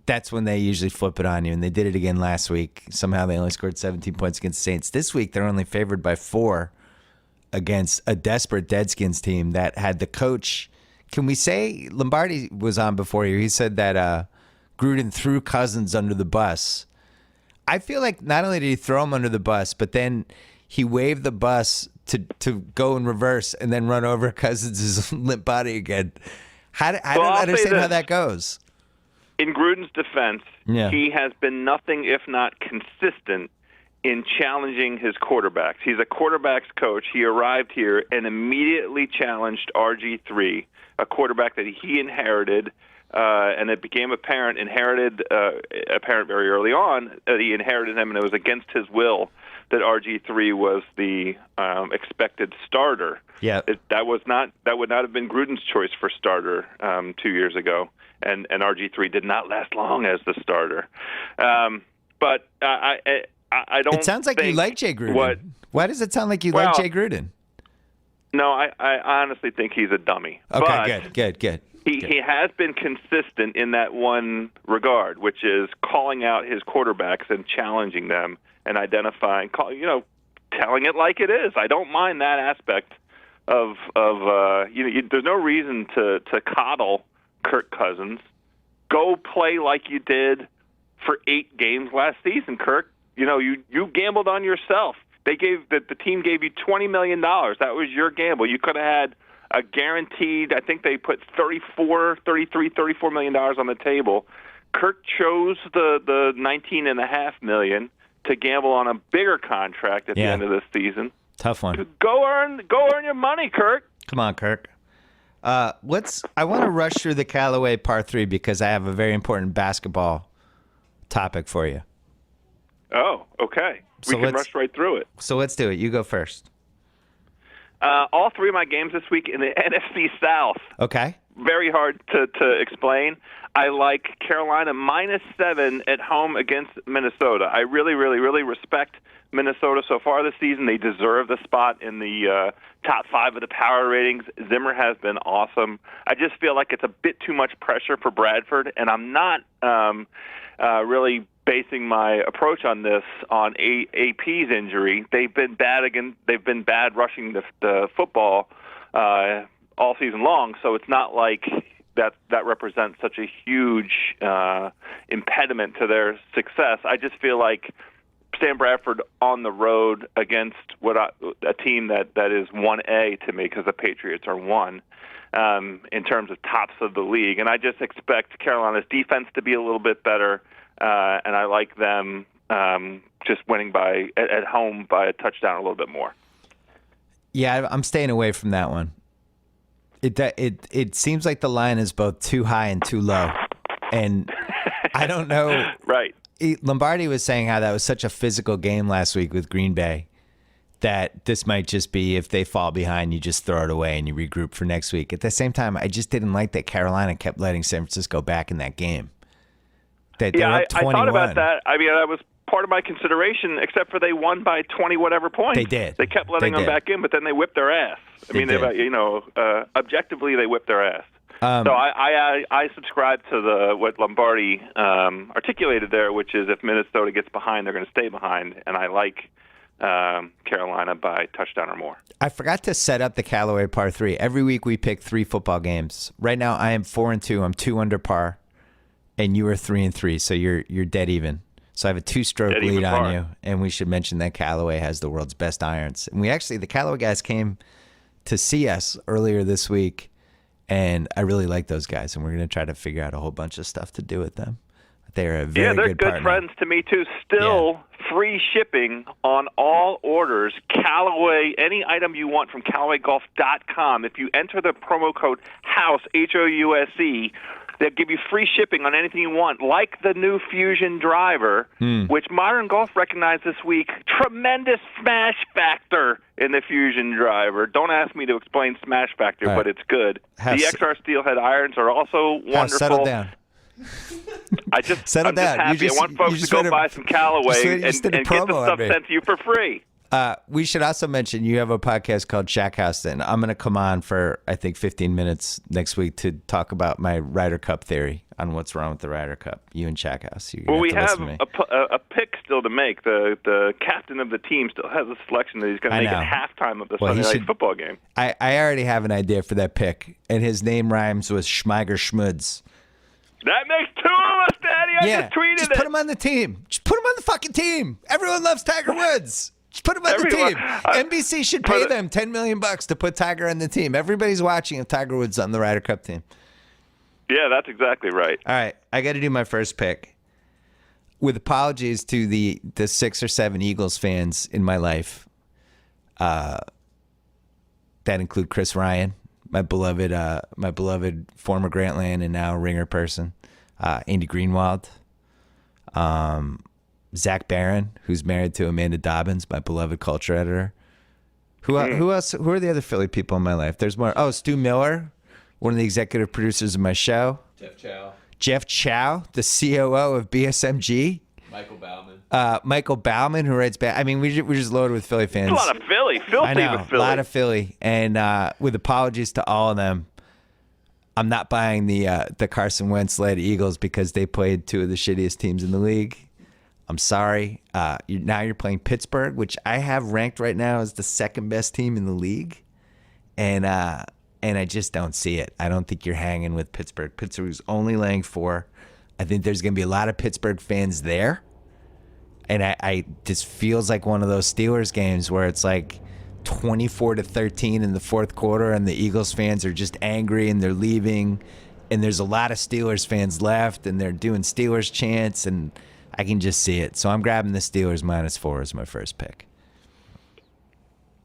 that's when they usually flip it on you. And they did it again last week. Somehow they only scored 17 points against the Saints. This week they're only favored by 4 against a desperate Deadskins team that had the coach. Can we say Lombardi was on before you? He said that Gruden threw Cousins under the bus. I feel like not only did he throw him under the bus, but then he waved the bus to go in reverse and then run over Cousins' limp body again. I don't understand how that goes. In Gruden's defense, he has been nothing if not consistent in challenging his quarterbacks. He's a quarterbacks coach. He arrived here and immediately challenged RG3, a quarterback that he inherited, and it became apparent very early on that he inherited him, and it was against his will that RG3 was the expected starter. Yeah, that would not have been Gruden's choice for starter 2 years ago, and RG3 did not last long as the starter. But I don't. It sounds like you like Jay Gruden. What? Why does it sound like you like Jay Gruden? No, I honestly think he's a dummy. Okay, good. He has been consistent in that one regard, which is calling out his quarterbacks and challenging them and identifying, telling it like it is. I don't mind that aspect of there's no reason to coddle Kirk Cousins. Go play like you did for 8 games last season, Kirk. You gambled on yourself. The team gave you $20 million. That was your gamble. You could have had a guaranteed, I think they put $34 million on the table. Kirk chose the $19.5 million to gamble on a bigger contract at the end of this season. Tough one. Go earn your money, Kirk. Come on, Kirk. I want to rush through the Callaway Par 3 because I have a very important basketball topic for you. Oh, okay. We can rush right through it. So let's do it. You go first. All 3 of my games this week in the NFC South. Okay. Very hard to explain. I like Carolina -7 at home against Minnesota. I really, really, really respect Minnesota so far this season. They deserve the spot in the top 5 of the power ratings. Zimmer has been awesome. I just feel like it's a bit too much pressure for Bradford, and I'm not really basing my approach on this on AP's injury. They've been bad rushing the football all season long, so it's not like that represents such a huge impediment to their success. I just feel like Sam Bradford on the road against a team that is 1A to me, because the Patriots are 1 in terms of tops of the league, and I just expect Carolina's defense to be a little bit better. And I like them just winning at home by a touchdown a little bit more. Yeah, I'm staying away from that one. It seems like the line is both too high and too low, and I don't know. Right. Lombardi was saying how that was such a physical game last week with Green Bay that this might just be, if they fall behind, you just throw it away and you regroup for next week. At the same time, I just didn't like that Carolina kept letting San Francisco back in that game. I thought about that. I mean, that was part of my consideration, except for they won by 20 whatever points. They did. They kept letting them back in, but then they whipped their ass. Objectively, they whipped their ass. So I subscribe to what Lombardi articulated there, which is if Minnesota gets behind, they're going to stay behind, and I like Carolina by touchdown or more. I forgot to set up the Callaway par 3. Every week we pick 3 football games. Right now I am 4-2. I'm 2 under par, and you are 3-3. So you're dead even. So I have a 2-stroke lead on you, and we should mention that Callaway has the world's best irons. And the Callaway guys came to see us earlier this week, and I really like those guys, and we're going to try to figure out a whole bunch of stuff to do with them. They're a very they're good good partner. friends to me too. Still free shipping on all orders. Callaway, any item you want from CallawayGolf.com. If you enter the promo code HOUSE, HOUSE, they'll give you free shipping on anything you want, like the new Fusion driver, which Modern Golf recognized this week. Tremendous smash factor in the Fusion driver. Don't ask me to explain smash factor, but it's good. The XR Steelhead irons are also wonderful. Settle down. I'm just down. happy. I want folks to go buy some Callaway and get the stuff sent to you for free. We should also mention you have a podcast called Shack House, and I'm going to come on for, I think, 15 minutes next week to talk about my Ryder Cup theory on what's wrong with the Ryder Cup. You and Shack House. Well, we have a pick still to make. The captain of the team still has a selection that he's going to make at halftime of the Sunday night football game. I already have an idea for that pick, and his name rhymes with Schmeiger Schmuds. That makes 2 of us, Daddy. I just tweeted just put him on the team. Just put him on the fucking team. Everyone loves Tiger Woods. Just put him on the team. NBC should pay them $10 million to put Tiger on the team. Everybody's watching if Tiger Woods on the Ryder Cup team. Yeah, that's exactly right. All right, I got to do my first pick. With apologies to the 6 or 7 Eagles fans in my life, that include Chris Ryan, my beloved former Grantland and now Ringer person, Andy Greenwald, Zach Barron, who's married to Amanda Dobbins, my beloved culture editor. Who else? Who are the other Philly people in my life? There's more. Oh, Stu Miller, one of the executive producers of my show. Jeff Chow, the COO of BSMG. Michael Bauman, who writes back. I mean, we're just loaded with Philly fans. There's a lot of Philly. Filthy I know, with Philly. A lot of Philly. And with apologies to all of them, I'm not buying the Carson Wentz-led Eagles because they played 2 of the shittiest teams in the league. I'm sorry. Now you're playing Pittsburgh, which I have ranked right now as the 2nd best team in the league. And I just don't see it. I don't think you're hanging with Pittsburgh. Pittsburgh's only laying 4. I think there's going to be a lot of Pittsburgh fans there. And I just feels like one of those Steelers games where it's like 24-13 in the 4th quarter and the Eagles fans are just angry and they're leaving. And there's a lot of Steelers fans left and they're doing Steelers chants and I can just see it. So I'm grabbing the Steelers -4 as my first pick.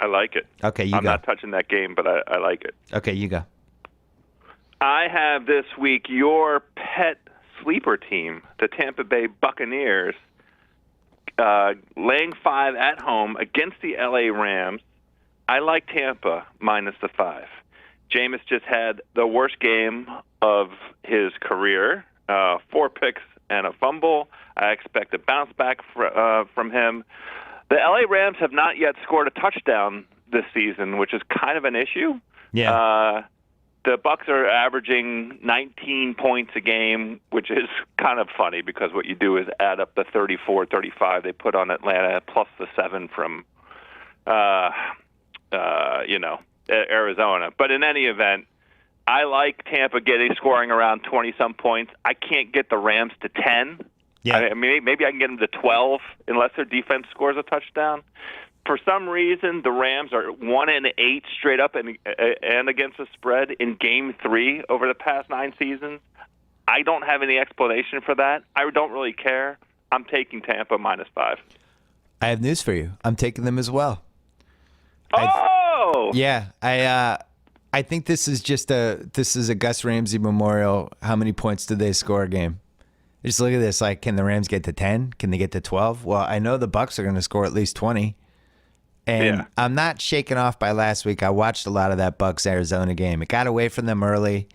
I like it. Okay, you I'm go. not touching that game, but I like it. Okay, you go. I have this week your pet sleeper team, the Tampa Bay Buccaneers, laying 5 at home against the LA Rams. I like Tampa -5. Jameis just had the worst game of his career, 4 picks and a fumble. I expect a bounce back from him. The LA Rams have not yet scored a touchdown this season, which is kind of an issue. Yeah. The Bucs are averaging 19 points a game, which is kind of funny because what you do is add up the 34, 35 they put on Atlanta plus the 7 from, Arizona. But in any event, I like Tampa scoring around 20-some points. I can't get the Rams to 10. Yeah. I mean, maybe I can get them to 12 unless their defense scores a touchdown. For some reason, the Rams are 1-8 straight up and against the spread in Game 3 over the past 9 seasons. I don't have any explanation for that. I don't really care. I'm taking Tampa -5. I have news for you. I'm taking them as well. Oh! I think this is a Gus Ramsey memorial. How many points did they score a game? Just look at this. Like, can the Rams get to 10? Can they get to 12? Well, I know the Bucs are going to score at least 20. And I'm not shaken off by last week. I watched a lot of that Bucs-Arizona game. It got away from them early.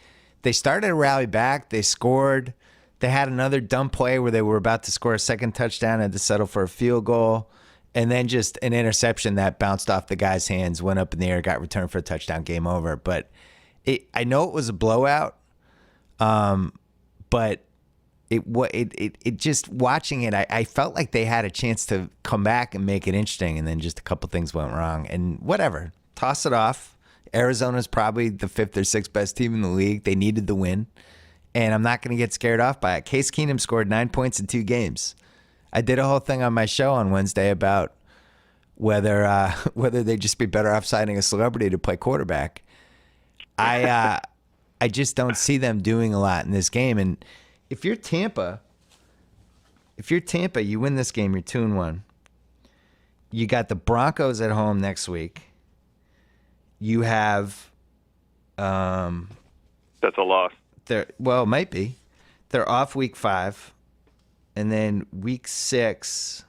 They started to rally back. They scored. They had another dumb play where they were about to score a second touchdown, had to settle for a field goal. And then just an interception that bounced off the guy's hands, went up in the air, got returned for a touchdown, game over. But I know it was a blowout, but it just watching it, I felt like they had a chance to come back and make it interesting, and then just a couple things went wrong. And whatever, toss it off. Arizona's probably the 5th or 6th best team in the league. They needed the win, and I'm not going to get scared off by it. Case Keenum scored 9 points in 2 games. I did a whole thing on my show on Wednesday about whether they'd just be better off signing a celebrity to play quarterback. I just don't see them doing a lot in this game. And if you're Tampa, you win this game, you're 2-1. You got the Broncos at home next week. You have that's a loss. It might be. They're off week 5. And then week 6,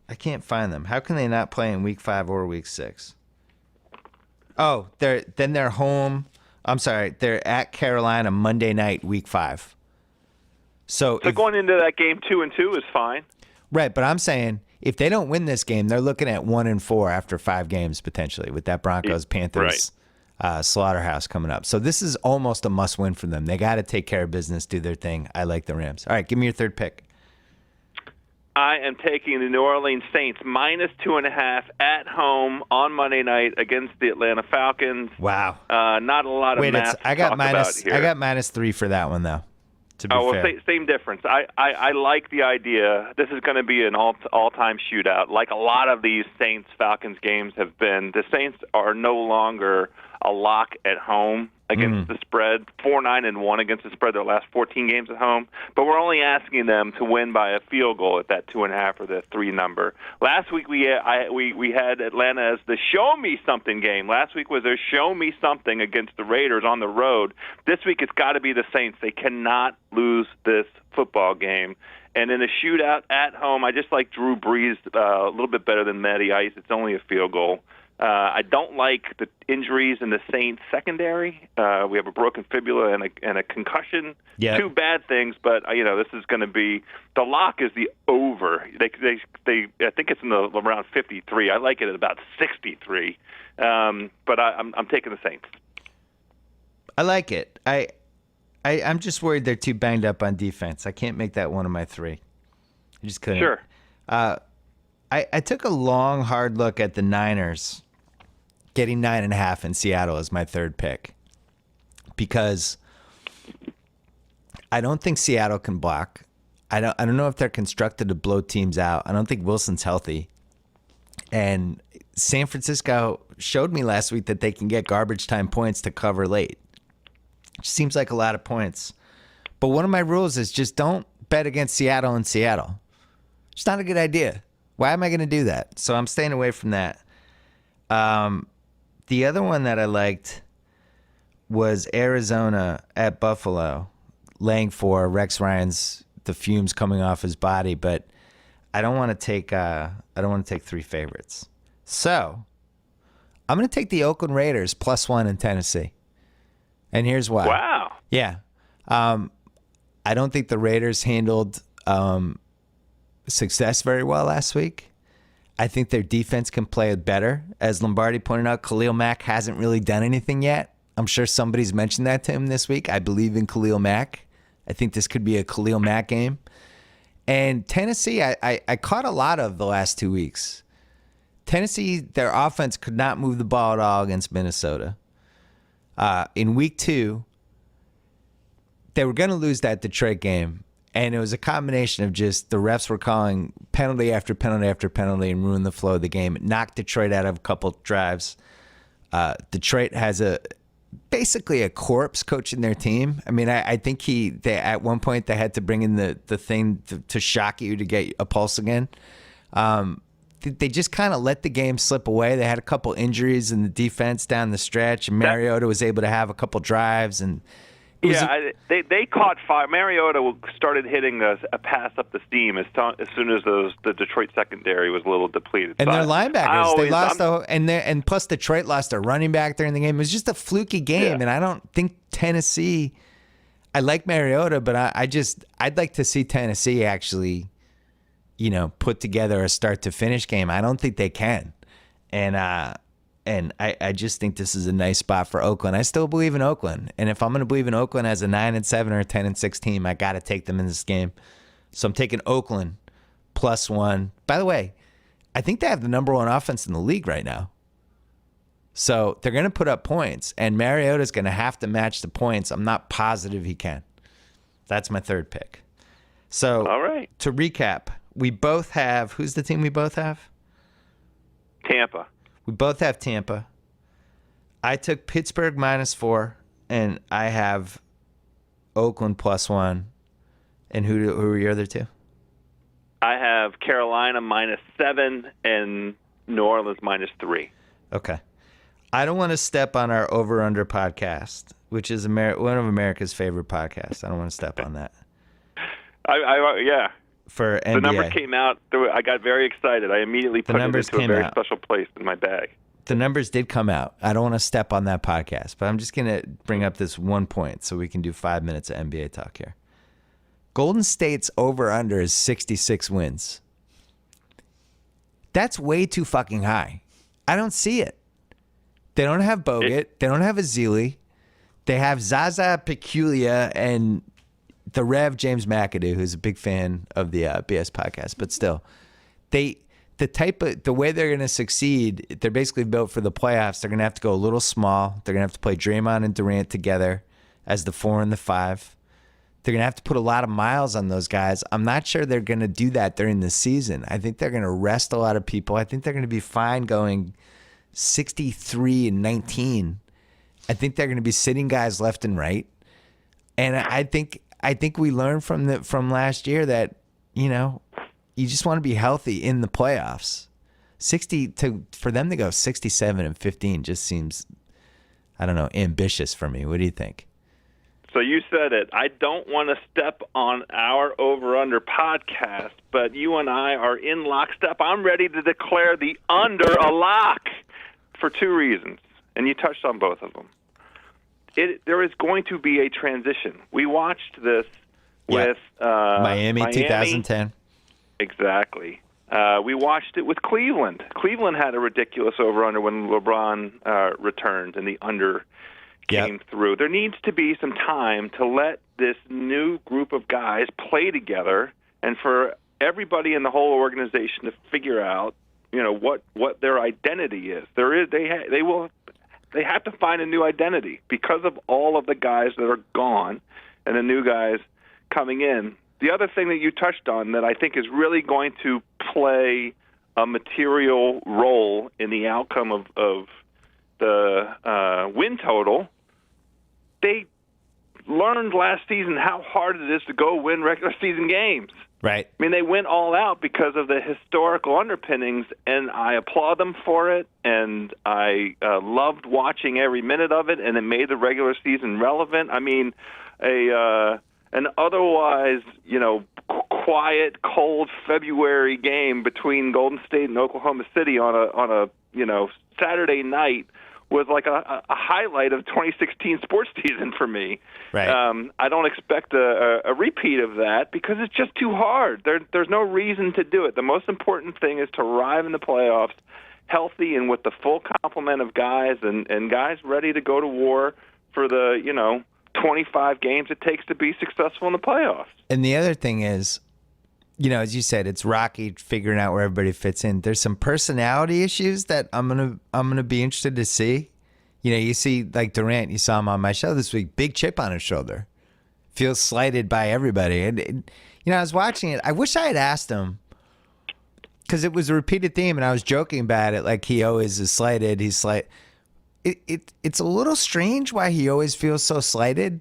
I can't find them. How can they not play in week 5 or week 6? Oh, they're home. I'm sorry. They're at Carolina Monday night, week 5. So Going into that game 2-2 is fine. Right, but I'm saying if they don't win this game, they're looking at 1-4 after 5 games potentially with that Broncos-Panthers slaughterhouse coming up. So this is almost a must-win for them. They got to take care of business, do their thing. I like the Rams. All right, give me your third pick. I am taking the New Orleans Saints -2.5 at home on Monday night against the Atlanta Falcons. Wow. Not a lot of math to talk about here. I got -3 for that one, though. To be fair. Same difference. I like the idea. This is going to be an all-time shootout. Like a lot of these Saints-Falcons games have been, the Saints are no longer a lock at home against the spread, 4-9-1 against the spread their last 14 games at home. But we're only asking them to win by a field goal at that 2.5 or the 3 number. Last week we had Atlanta as the show me something game. Last week was their show me something against the Raiders on the road. This week it's got to be the Saints. They cannot lose this football game. And in a shootout at home, I just like Drew Brees a little bit better than Matty Ice. It's only a field goal. I don't like the injuries in the Saints secondary. We have a broken fibula and a concussion. Yep. 2 bad things, but this is going to be the lock is the over. They I think it's in the around 53. I like it at about 63. But I'm taking the Saints. I like it. I'm just worried they're too banged up on defense. I can't make that one of my 3. I just couldn't. Sure. I took a long, hard look at the Niners getting 9.5 in Seattle as my third pick because I don't think Seattle can block. I don't know if they're constructed to blow teams out. I don't think Wilson's healthy. And San Francisco showed me last week that they can get garbage time points to cover late. Which seems like a lot of points. But one of my rules is just don't bet against Seattle in Seattle. It's not a good idea. Why am I going to do that? So I'm staying away from that. The other one that I liked was Arizona at Buffalo, laying 4. Rex Ryan's the fumes coming off his body, but I don't want to take 3 favorites. So I'm going to take the Oakland Raiders +1 in Tennessee, and here's why. Wow. Yeah, I don't think the Raiders handled success very well last week. I think their defense can play it better. As Lombardi pointed out, Khalil Mack hasn't really done anything yet. I'm sure somebody's mentioned that to him this week. I believe in Khalil Mack. I think this could be a Khalil Mack game. And Tennessee, I caught a lot of the last 2 weeks. Tennessee, their offense could not move the ball at all against Minnesota. In week 2, they were going to lose that Detroit game. And it was a combination of just the refs were calling penalty after penalty after penalty and ruined the flow of the game. It knocked Detroit out of a couple drives. Detroit has basically a corpse coaching their team. I mean, I think they at one point they had to bring in the thing to shock you to get a pulse again. They just kind of let the game slip away. They had a couple injuries in the defense down the stretch, and Mariota was able to have a couple drives and. They caught fire. Mariota started hitting a pass up the seam as soon as the Detroit secondary was a little depleted. And their linebackers, they lost and plus Detroit lost a running back during the game. It was just a fluky game, and I don't think Tennessee. I like Mariota, but I'd like to see Tennessee actually, put together a start to finish game. I don't think they can, and And I just think this is a nice spot for Oakland. I still believe in Oakland. And if I'm going to believe in Oakland as a 9-7 or a 10-6 team, I got to take them in this game. So I'm taking Oakland +1. By the way, I think they have the number 1 offense in the league right now. So they're going to put up points. And Mariota's going to have to match the points. I'm not positive he can. That's my third pick. So all right. To recap, we both have, who's the team we both have? Tampa. We both have Tampa. I took Pittsburgh -4, and I have Oakland +1. And who are your other two? I have Carolina -7 and New Orleans -3. Okay. I don't want to step on our Over-Under podcast, which is one of America's favorite podcasts. I don't want to step on that. Yeah. For NBA. The numbers came out. I got very excited. I immediately put it into a very special place in my bag. The numbers did come out. I don't want to step on that podcast, but I'm just going to bring up this one point so we can do 5 minutes of NBA talk here. Golden State's over-under is 66 wins. That's way too fucking high. I don't see it. They don't have Bogut. They don't have Azili. They have Zaza Pachulia and the Rev James McAdoo, who's a big fan of the BS podcast. But still, the way they're going to succeed, they're basically built for the playoffs. They're going to have to go a little small. They're going to have to play Draymond and Durant together as the 4 and the 5. They're going to have to put a lot of miles on those guys. I'm not sure they're going to do that during the season. I think they're going to rest a lot of people. I think they're going to be fine going 63-19. I think they're going to be sitting guys left and right. And I think we learned from last year that, you just want to be healthy in the playoffs. For them to go 67-15 just seems, I don't know, ambitious for me. What do you think? So you said it. I don't want to step on our over-under podcast, but you and I are in lockstep. I'm ready to declare the under a lock for 2 reasons, and you touched on both of them. There is going to be a transition. We watched this with Miami 2010. Exactly. We watched it with Cleveland. Cleveland had a ridiculous over-under when LeBron returned, and the under came through. There needs to be some time to let this new group of guys play together, and for everybody in the whole organization to figure out, what their identity is. They have to find a new identity because of all of the guys that are gone and the new guys coming in. The other thing that you touched on that I think is really going to play a material role in the outcome of the win total, they learned last season how hard it is to go win regular season games. Right. I mean, they went all out because of the historical underpinnings, and I applaud them for it, and I loved watching every minute of it, and it made the regular season relevant. I mean, an otherwise, quiet, cold February game between Golden State and Oklahoma City on a Saturday night was like a highlight of 2016 sports season for me. Right. I don't expect a repeat of that because it's just too hard. There's no reason to do it. The most important thing is to arrive in the playoffs healthy and with the full complement of guys and guys ready to go to war for the 25 games it takes to be successful in the playoffs. And the other thing is, as you said, it's rocky figuring out where everybody fits in. There's some personality issues that I'm gonna be interested to see. You see like Durant, you saw him on my show this week, big chip on his shoulder, feels slighted by everybody. And I was watching it. I wish I had asked him because it was a repeated theme, and I was joking about it, like he always is slighted. He's slight. It's a little strange why he always feels so slighted.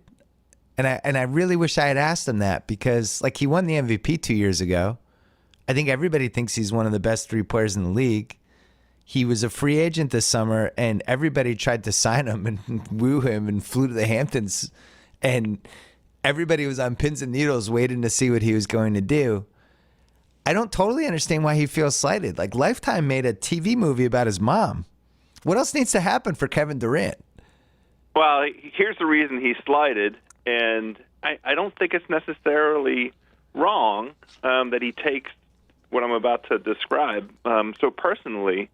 And I really wish I had asked him that because, like, he won the MVP 2 years ago. I think everybody thinks he's one of the best 3 players in the league. He was a free agent this summer, and everybody tried to sign him and woo him and flew to the Hamptons. And everybody was on pins and needles waiting to see what he was going to do. I don't totally understand why he feels slighted. Like, Lifetime made a TV movie about his mom. What else needs to happen for Kevin Durant? Well, here's the reason he's slighted. And I don't think it's necessarily wrong that he takes what I'm about to describe so personally.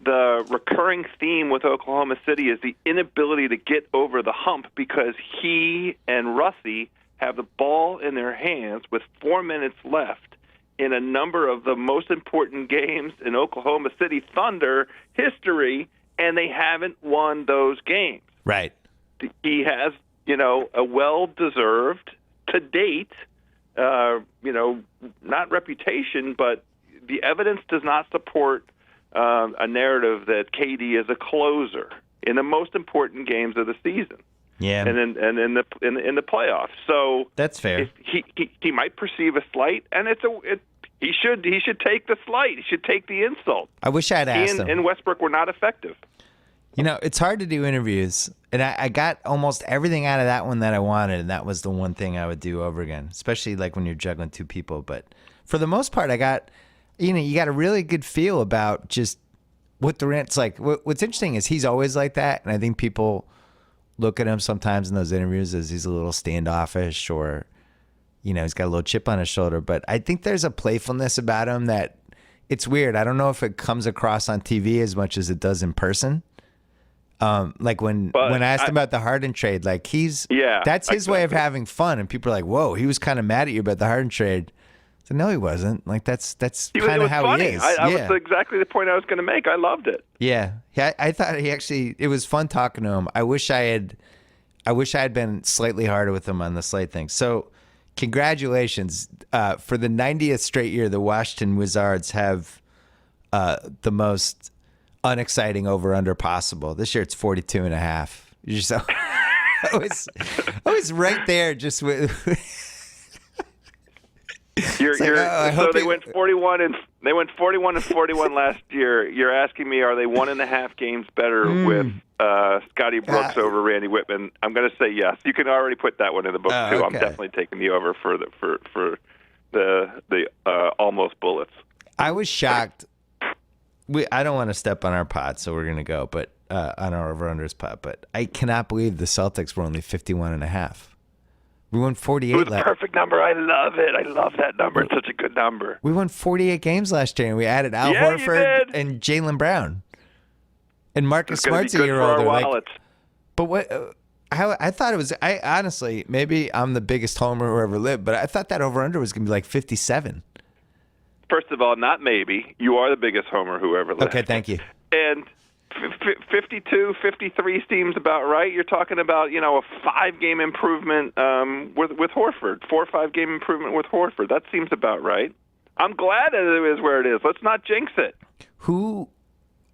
the recurring theme with Oklahoma City is the inability to get over the hump because he and Russie have the ball in their hands with 4 minutes left in a number of the most important games in Oklahoma City Thunder history, and they haven't won those games. Right. He has, a well-deserved, to date, not reputation, but the evidence does not support a narrative that KD is a closer in the most important games of the season. Yeah, and in the playoffs. So that's fair. He might perceive a slight, and he should take the slight. He should take the insult. I wish I had asked him. And Westbrook were not effective. It's hard to do interviews, and I got almost everything out of that one that I wanted, and that was the one thing I would do over again, especially like when you're juggling two people. But for the most part, I got, you got a really good feel about just what Durant's like. What's interesting is he's always like that, and I think people look at him sometimes in those interviews as he's a little standoffish or, he's got a little chip on his shoulder. But I think there's a playfulness about him that it's weird. I don't know if it comes across on TV as much as it does in person. Like when I asked him about the Harden trade, like that's his way of having fun, and people are like, "Whoa, he was kind of mad at you about the Harden trade." So no, he wasn't. Like that's kind of how funny. he is. I was exactly the point I was going to make. I loved it. Yeah, I thought it was fun talking to him. I wish I had been slightly harder with him on the Slate thing. So, congratulations for the 90th straight year. The Washington Wizards have the most unexciting over/under possible. This year it's 42.5. You're so I was right there just with. They went 41 and 41 last year. You're asking me, are they 1.5 games better with Scotty Brooks over Randy Whitman? I'm going to say yes. You can already put that one in the book too. Okay. I'm definitely taking the over for the almost bullets. I was shocked. I don't want to step on our pot, so we're going to go, but on our over/unders pot. But I cannot believe the Celtics were only 51.5. We won 48. It was a perfect number. I love it. I love that number. It's such a good number. We won 48 games last year, and we added Al Horford and Jaylen Brown, and Marcus Smart's a year older. But what? I thought it was. I honestly, maybe I'm the biggest homer who ever lived, but I thought that over/under was going to be like 57. First of all, not maybe. You are the biggest homer who ever lived. Okay, thank you. And 52, 53 seems about right. You're talking about, a 5-game improvement with Horford, 4 or 5 game improvement with Horford. That seems about right. I'm glad that it is where it is. Let's not jinx it. Who,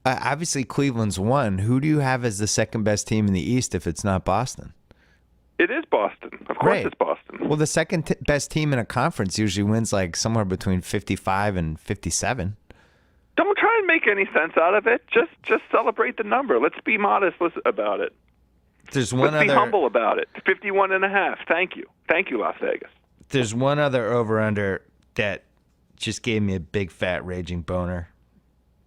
obviously Cleveland's won. Who do you have as the second best team in the East if it's not Boston? It is Boston. Of course It's Boston. Well, the second best team in a conference usually wins like somewhere between 55 and 57. Don't try and make any sense out of it. Just celebrate the number. Let's be modest about it. Let's be humble about it. 51.5. Thank you, Las Vegas. There's one other over/under that just gave me a big fat raging boner.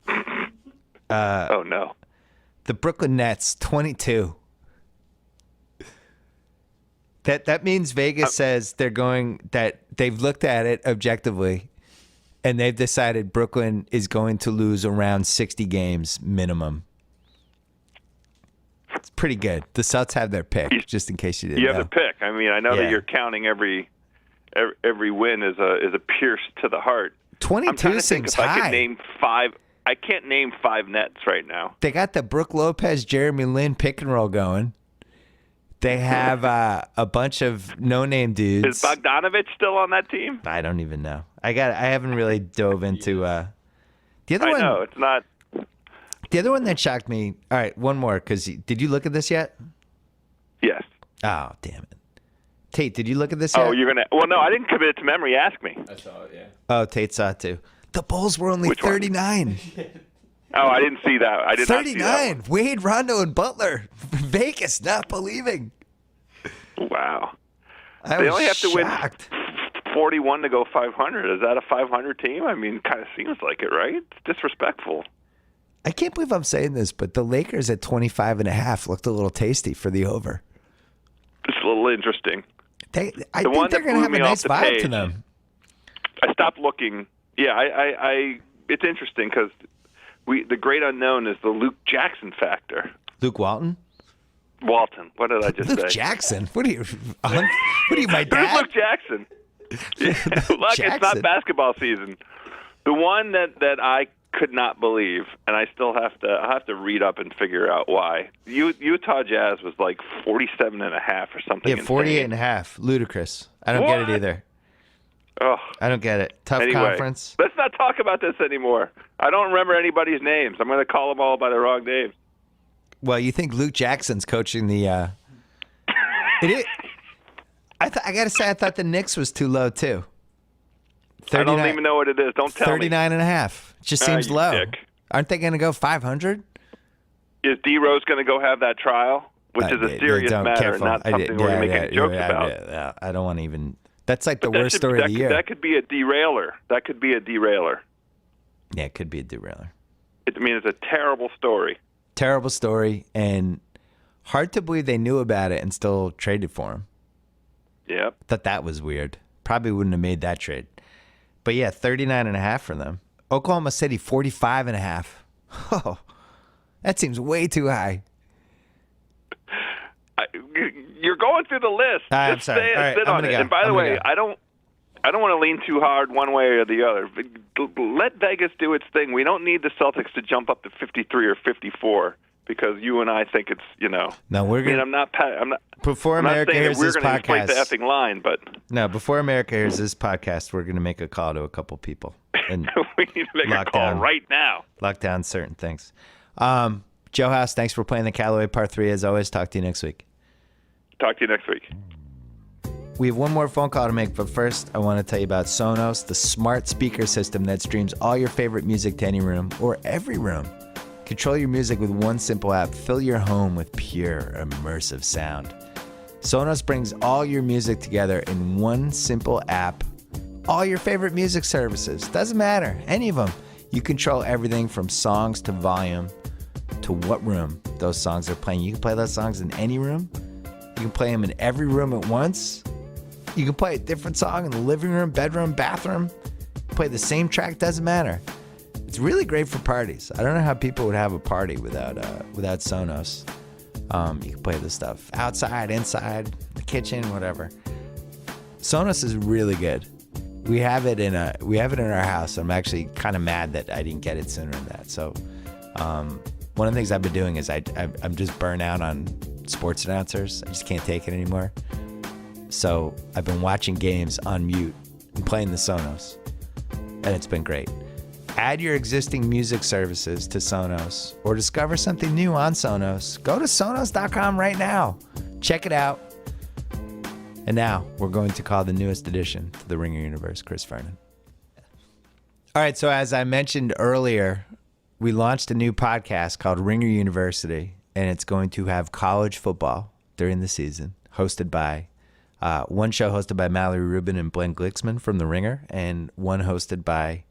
Oh no. The Brooklyn Nets 22. That means Vegas says that they've looked at it objectively. And they've decided Brooklyn is going to lose around 60 games minimum. It's pretty good. The Celtics have their pick, just in case you didn't know. You have the pick. I mean, I know that you're counting every win as a pierce to the heart. 22 seems high. I could name 5. I can't name 5 Nets right now. They got the Brook Lopez, Jeremy Lin pick and roll going. They have a bunch of no-name dudes. Is Bogdanovich still on that team? I don't even know. I haven't really dove into the other one. I know it's not. The other one that shocked me. All right, one more. Because did you look at this yet? Yes. Oh, damn it, Tate. Did you look at this yet? Oh, you're gonna. Well, no, I didn't commit it to memory. Ask me. I saw it. Yeah. Oh, Tate saw it too. The Bulls were only 39. Oh, I didn't see that. I did 39. not see that one. Wade, Rondo, and Butler. Vegas not believing. Wow. They only have to shocked. win 41 to go 500. Is that a 500 team? I mean, kind of seems like it, right? It's disrespectful. I can't believe I'm saying this, but the Lakers at 25.5 looked a little tasty for the over. It's a little interesting. I think they're going to have a nice vibe to them. I stopped looking. Yeah, I it's interesting because The great unknown is the Luke Jackson factor. Luke Walton? Walton. What did I just say? Luke Jackson? What are you, my Who's dad? Luke Jackson? Look, it's not basketball season. The one that I could not believe, and I still have to read up and figure out why. Utah Jazz was like 47.5 or something. Yeah, 48.5. Ludicrous. I don't get it either. Oh, I don't get it. Tough conference. Let's not talk about this anymore. I don't remember anybody's names. I'm going to call them all by the wrong names. Well, you think Luke Jackson's coaching the it is. I got to say, I thought the Knicks was too low, too. I don't even know what it is. Don't tell 39.5. It just seems low. Dick. Aren't they going to go 500? Is D-Rose going to go have that trial? Which is a serious matter, not something we're making jokes about. Yeah, I don't want to even... That's like the worst story of the year. That could be a derailer. Yeah, it could be a derailer. It's a terrible story. Terrible story, and hard to believe they knew about it and still traded for him. Yep. Thought that was weird. Probably wouldn't have made that trade. But yeah, 39.5 for them. Oklahoma City, 45.5. Oh, that seems way too high. You're going through the list. I'm sorry. All right, sit on it. And by the way, I don't want to lean too hard one way or the other. Let Vegas do its thing. We don't need the Celtics to jump up to 53 or 54 because you and I think it's, No, we're going to... I'm not Before America hears this podcast... We're going to inflate the effing line, but... No, before America hears this podcast, we're going to make a call to a couple people. And we need to make a call right now. Lock down certain things. Joe House, thanks for playing the Callaway Part 3. As always, talk to you next week. Talk to you next week. We have one more phone call to make, but first I want to tell you about Sonos, the smart speaker system that streams all your favorite music to any room or every room. Control your music with one simple app. Fill your home with pure, immersive sound. Sonos brings all your music together in one simple app. All your favorite music services. Doesn't matter. Any of them. You control everything from songs to volume to what room those songs are playing. You can play those songs in any room. You can play them in every room at once. You can play a different song in the living room, bedroom, bathroom. Play the same track, doesn't matter. It's really great for parties. I don't know how people would have a party without Sonos. You can play this stuff outside, inside, the kitchen, whatever. Sonos is really good. We have it in our house. I'm actually kind of mad that I didn't get it sooner than that. So, one of the things I've been doing is I'm just burnt out on sports announcers. I just can't take it anymore. So I've been watching games on mute and playing the Sonos, and it's been great. Add your existing music services to Sonos or discover something new on Sonos. Go to Sonos.com right now. Check it out. And now we're going to call the newest addition to the Ringer universe, Chris Vernon. All right, so as I mentioned earlier, we launched a new podcast called Ringer University, and it's going to have college football during the season, hosted by one show hosted by Mallory Rubin and Glenn Glicksman from The Ringer, and one hosted by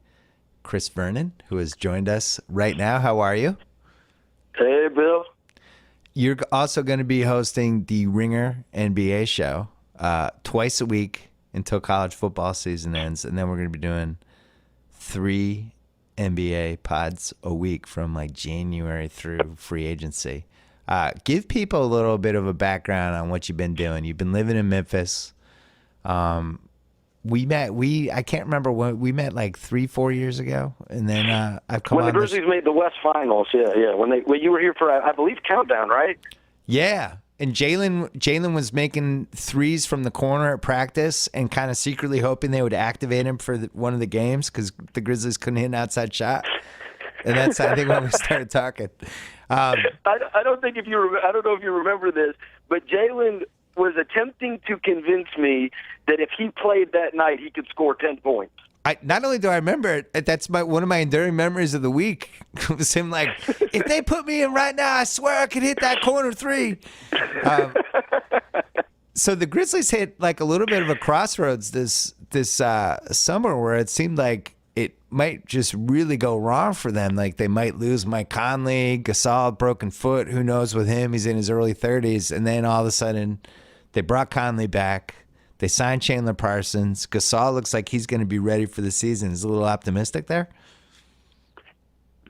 Chris Vernon, who has joined us right now. How are you? Hey, Bill. You're also going to be hosting the Ringer NBA show twice a week until college football season ends, and then we're going to be doing 3 NBA pods a week from like January through free agency. Give people a little bit of a background on what you've been doing. You've been living in Memphis. I can't remember when we met, like 3-4 years ago, and then I've come when on the Grizzlies made the West Finals. Yeah. When you were here for, I believe, Countdown, right? Yeah, and Jalen was making threes from the corner at practice, and kind of secretly hoping they would activate him for one of the games because the Grizzlies couldn't hit an outside shot. And that's, I think, when we started talking. I don't know if you remember this, but Jalen was attempting to convince me that if he played that night, he could score 10 points. Not only do I remember it, that's one of my enduring memories of the week. It was him like, if they put me in right now, I swear I could hit that corner 3. So the Grizzlies hit like a little bit of a crossroads this summer where it seemed like it might just really go wrong for them. Like they might lose Mike Conley, Gasol, broken foot. Who knows with him? He's in his early 30s. And then all of a sudden they brought Conley back. They signed Chandler Parsons. Gasol looks like he's going to be ready for the season. Is a little optimistic there?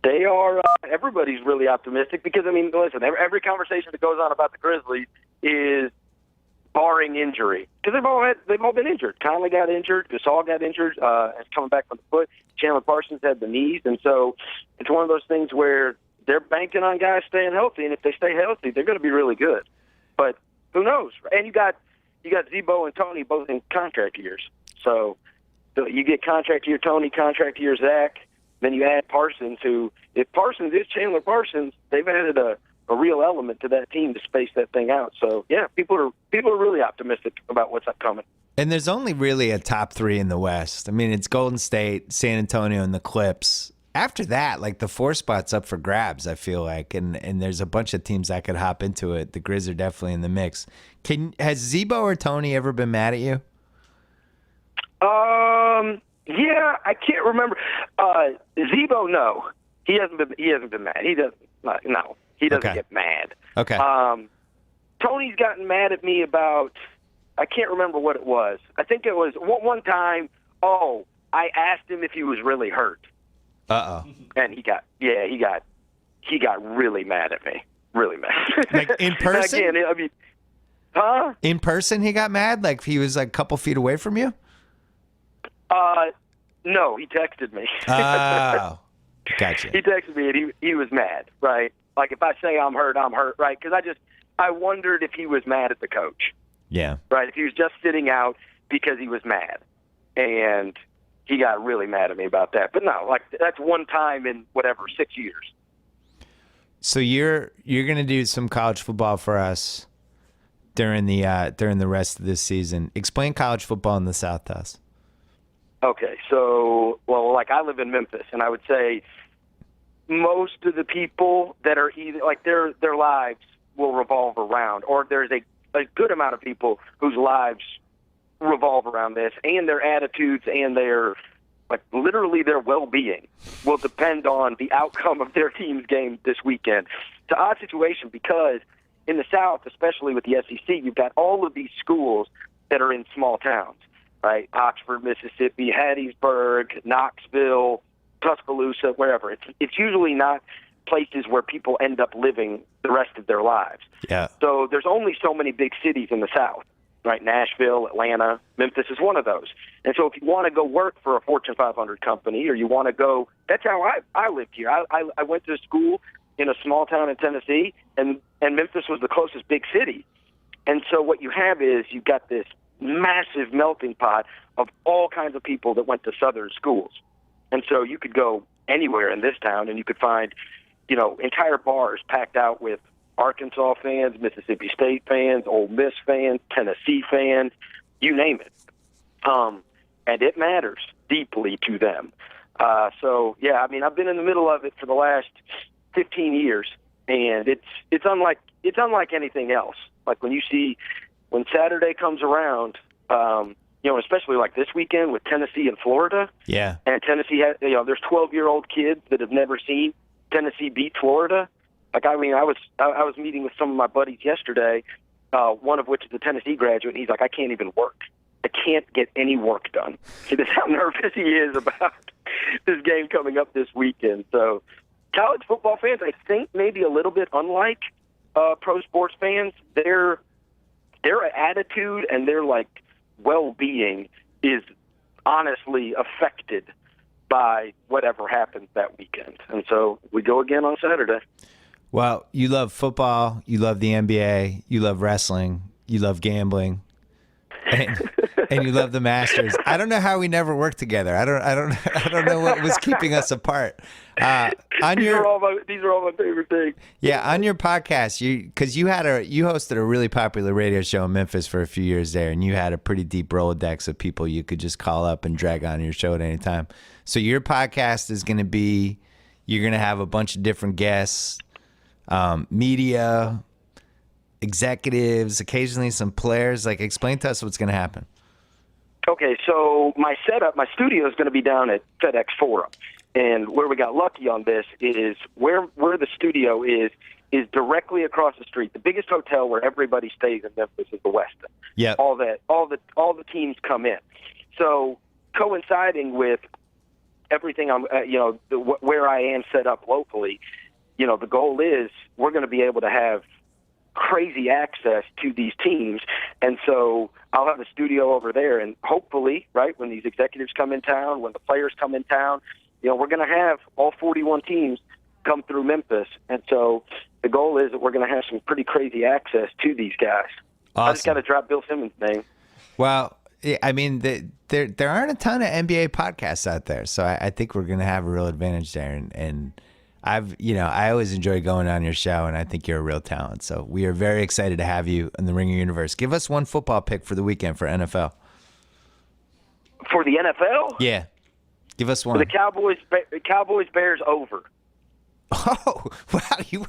They are. Everybody's really optimistic because, I mean, listen, every conversation that goes on about the Grizzlies is barring injury because they've all been injured. Conley got injured. Gasol got injured. And coming back from the foot. Chandler Parsons had the knees, and so it's one of those things where they're banking on guys staying healthy, and if they stay healthy, they're going to be really good. But who knows? And you got Zebo and Tony both in contract years, so you get contract year Tony, contract year Zach. Then you add Parsons, who, if Parsons is Chandler Parsons, they've added a real element to that team to space that thing out. So, yeah, people are really optimistic about what's upcoming. And there's only really a top three in the West. I mean, it's Golden State, San Antonio, and the Clips. After that, like, the 4 spot's up for grabs, I feel like, and there's a bunch of teams that could hop into it. The Grizz are definitely in the mix. Has Zebo or Tony ever been mad at you? Yeah, I can't remember. Zebo, no, he hasn't been mad. He doesn't. No, he doesn't get mad. Okay. Tony's gotten mad at me about. I can't remember what it was. I think it was one time. Oh, I asked him if he was really hurt. And he got really mad at me. Really mad. Like in person? Again, I mean, huh? In person, he got mad. Like he was like a couple feet away from you. No, he texted me. Oh, gotcha. He texted me and he was mad, right? Like if I say I'm hurt, right? Because I wondered if he was mad at the coach. Yeah. Right. If he was just sitting out because he was mad, and he got really mad at me about that. But no, like that's one time in 6 years. So you're gonna do some college football for us during the rest of this season. Explain college football in the South to us. Okay, so, like I live in Memphis, and I would say most of the people that are either, like their lives will revolve around, or there's a good amount of people whose lives revolve around this, and their attitudes and their, like literally their well-being will depend on the outcome of their team's game this weekend. It's an odd situation because in the South, especially with the SEC, you've got all of these schools that are in small towns. Right, Oxford, Mississippi, Hattiesburg, Knoxville, Tuscaloosa, wherever. It's usually not places where people end up living the rest of their lives. Yeah. So there's only so many big cities in the South, right? Nashville, Atlanta, Memphis is one of those. And so if you want to go work for a Fortune 500 company, or you want to go, that's how I lived here. I went to school in a small town in Tennessee, and Memphis was the closest big city. And so what you have is you've got this massive melting pot of all kinds of people that went to Southern schools. And so you could go anywhere in this town and you could find, entire bars packed out with Arkansas fans, Mississippi State fans, Ole Miss fans, Tennessee fans, you name it. And it matters deeply to them. So, yeah, I mean, I've been in the middle of it for the last 15 years, and it's unlike anything else. Like when Saturday comes around, especially like this weekend with Tennessee and Florida. Yeah. And Tennessee has, there's 12-year-old kids that have never seen Tennessee beat Florida. Like, I mean, I was meeting with some of my buddies yesterday, one of which is a Tennessee graduate, and he's like, I can't even work. I can't get any work done. That's how nervous he is about this game coming up this weekend. So college football fans, I think maybe a little bit unlike pro sports fans, their attitude and their well-being is honestly affected by whatever happens that weekend. And so we go again on Saturday. Well, you love football, you love the NBA, you love wrestling, you love gambling, and you love the Masters. I don't know how we never worked together. I don't know what was keeping us apart. These are all my favorite things. Yeah, on your podcast, you hosted a really popular radio show in Memphis for a few years there, and you had a pretty deep Rolodex of people you could just call up and drag on your show at any time. So your podcast is going to be, you're going to have a bunch of different guests, media, executives, occasionally some players. Like, explain to us what's going to happen. Okay, so my studio is going to be down at FedEx Forum. And where we got lucky on this is where the studio is directly across the street. The biggest hotel where everybody stays in Memphis is the Westin. Yeah. All the teams come in. So coinciding with everything I'm, where I am set up locally, the goal is we're going to be able to have crazy access to these teams. And so I'll have a studio over there, and hopefully, right, when these executives come in town, when the players come in town, we're going to have all 41 teams come through Memphis. And so the goal is that we're going to have some pretty crazy access to these guys. Awesome. I just got to drop Bill Simmons' name. Well, I mean, there aren't a ton of NBA podcasts out there, so I think we're going to have a real advantage there. And I always enjoy going on your show, and I think you're a real talent. So we are very excited to have you in the Ringer universe. Give us one football pick for the weekend for NFL. For the NFL? Yeah. Give us one. The Cowboys Bears over. Oh, wow. You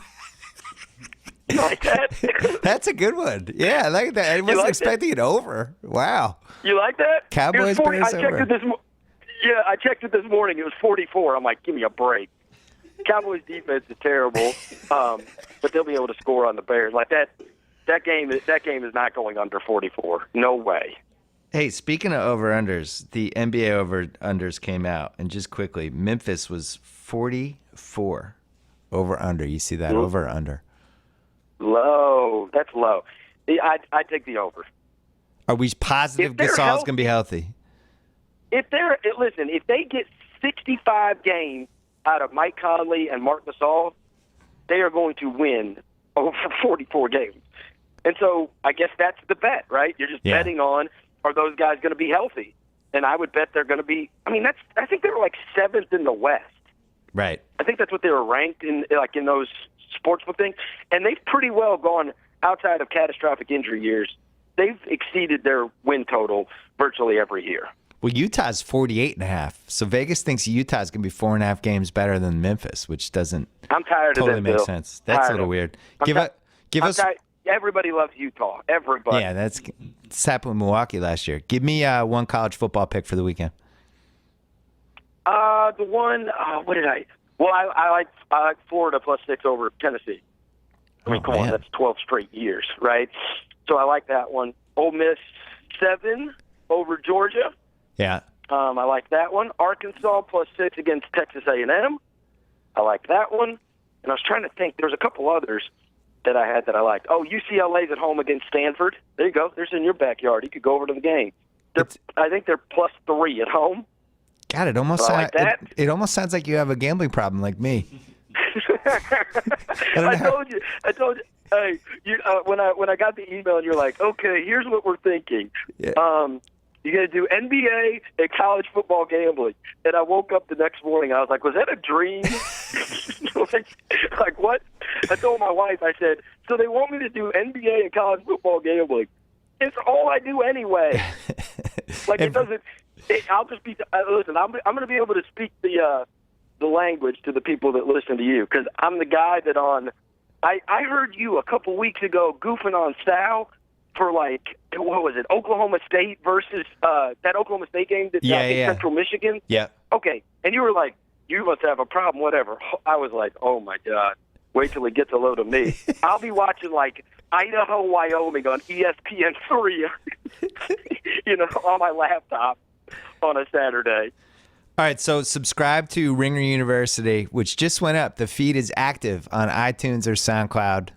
like that? That's a good one. Yeah, I like that. I wasn't expecting it over. Wow. You like that? Cowboys Bears over. I checked it this morning. It was 44. I'm like, give me a break. Cowboys defense is terrible, but they'll be able to score on the Bears. Like that game is not going under 44. No way. Hey, speaking of over-unders, the NBA over-unders came out, and just quickly, Memphis was 44 over-under. You see that? Mm-hmm. Over-under. Low. That's low. I take the over. Are we positive Gasol's going to be healthy? If they get 65 games out of Mike Conley and Mark Gasol, they are going to win over 44 games. And so I guess that's the bet, right? You're just betting on, are those guys going to be healthy? And I would bet they're going to be. I mean, I think they were like 7th in the West. Right. I think that's what they were ranked in those sportsbook things. And they've pretty well gone outside of catastrophic injury years. They've exceeded their win total virtually every year. Well, Utah's 48.5. So Vegas thinks Utah's going to be 4.5 games better than Memphis, which doesn't totally make sense. That's a little weird. Give us. Everybody loves Utah. Everybody. Yeah, that's happened with Milwaukee last year. Give me one college football pick for the weekend. The one. What did I? Well, I like Florida +6 over Tennessee. I mean, come on, that's 12 straight years, right? So I like that one. Ole Miss 7 over Georgia. Yeah. I like that one. Arkansas +6 against Texas A&M. I like that one. And I was trying to think. There's a couple others that I had that I liked. Oh, UCLA's at home against Stanford. There you go. There's in your backyard. You could go over to the game. I think they're +3 at home. God, it almost sounds like you have a gambling problem like me. I told you. Hey, when I got the email, and you're like, okay, here's what we're thinking. Yeah. You're going to do NBA and college football gambling. And I woke up the next morning. I was like, was that a dream? like what? I told my wife, I said, so they want me to do NBA and college football gambling. It's all I do anyway. Like it doesn't. I'll just be. Listen, I'm going to be able to speak the language to the people that listen to you because I'm the guy that on. I heard you a couple weeks ago goofing on Sal for like what was it? Oklahoma State versus that Oklahoma State game that Central Michigan. Yeah. Okay, and you were like, you must have a problem, whatever. I was like, oh my God, wait till he gets a load of me. I'll be watching like Idaho, Wyoming on ESPN3, on my laptop on a Saturday. All right, so subscribe to Ringer University, which just went up. The feed is active on iTunes or SoundCloud.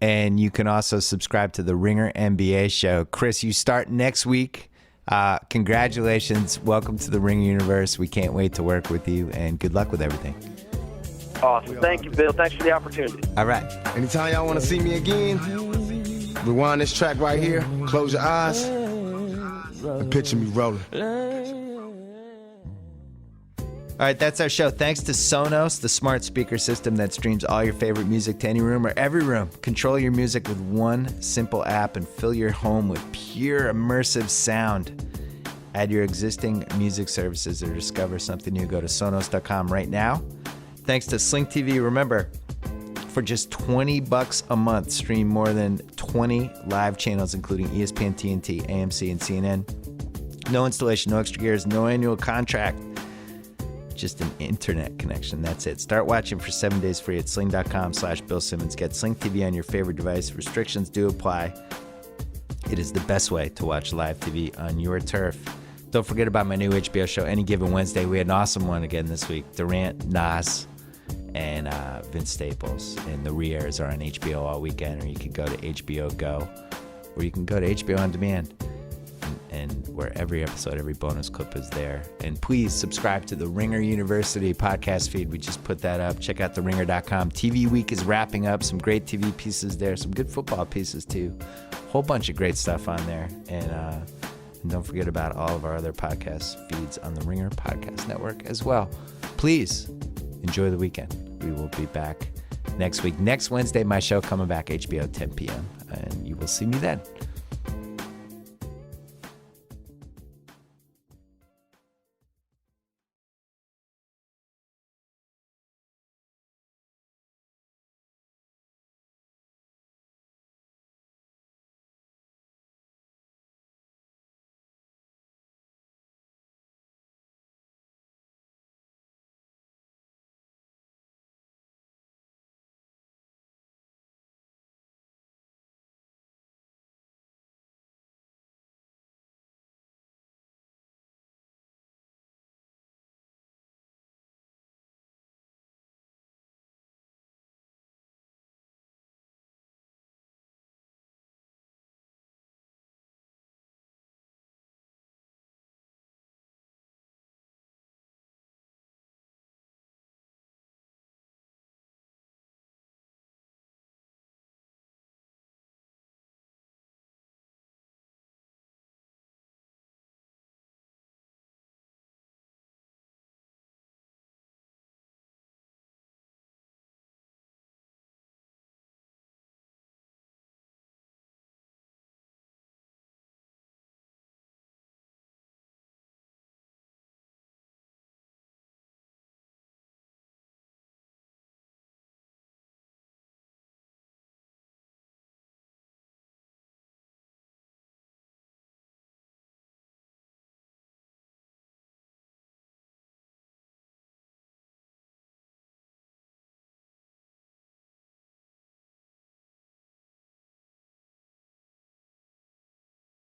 And you can also subscribe to the Ringer NBA show. Chris, you start next week. Congratulations. Welcome to the Ringer universe. We can't wait to work with you, and good luck with everything. Awesome. Thank you, Bill. Thanks for the opportunity. All right. Anytime y'all want to see me again, rewind this track right here, close your eyes, and picture me rolling. All right, that's our show. Thanks to Sonos, the smart speaker system that streams all your favorite music to any room or every room. Control your music with one simple app and fill your home with pure immersive sound. Add your existing music services or discover something new. Go to Sonos.com right now. Thanks to Sling TV. Remember, for just $20 a month, stream more than 20 live channels, including ESPN, TNT, AMC, and CNN. No installation, no extra gears, no annual contract. Just an internet connection. That's it. Start watching for 7 days free at sling.com/Bill Simmons. Get Sling TV on your favorite device. Restrictions do apply. It is the best way to watch live TV on your turf. Don't forget about my new HBO show, Any Given Wednesday. We had an awesome one again this week. Durant, Nas, and Vince Staples. And the re-airs are on HBO all weekend, or you can go to HBO Go, or you can go to HBO On Demand. And where every episode, every bonus clip is there. And please subscribe to the Ringer University podcast feed. We just put that up. Check out theringer.com. TV Week is wrapping up. Some great TV pieces there. Some good football pieces, too. Whole bunch of great stuff on there. And don't forget about all of our other podcast feeds on the Ringer Podcast Network as well. Please enjoy the weekend. We will be back next week. Next Wednesday, my show coming back, HBO 10 p.m. And you will see me then.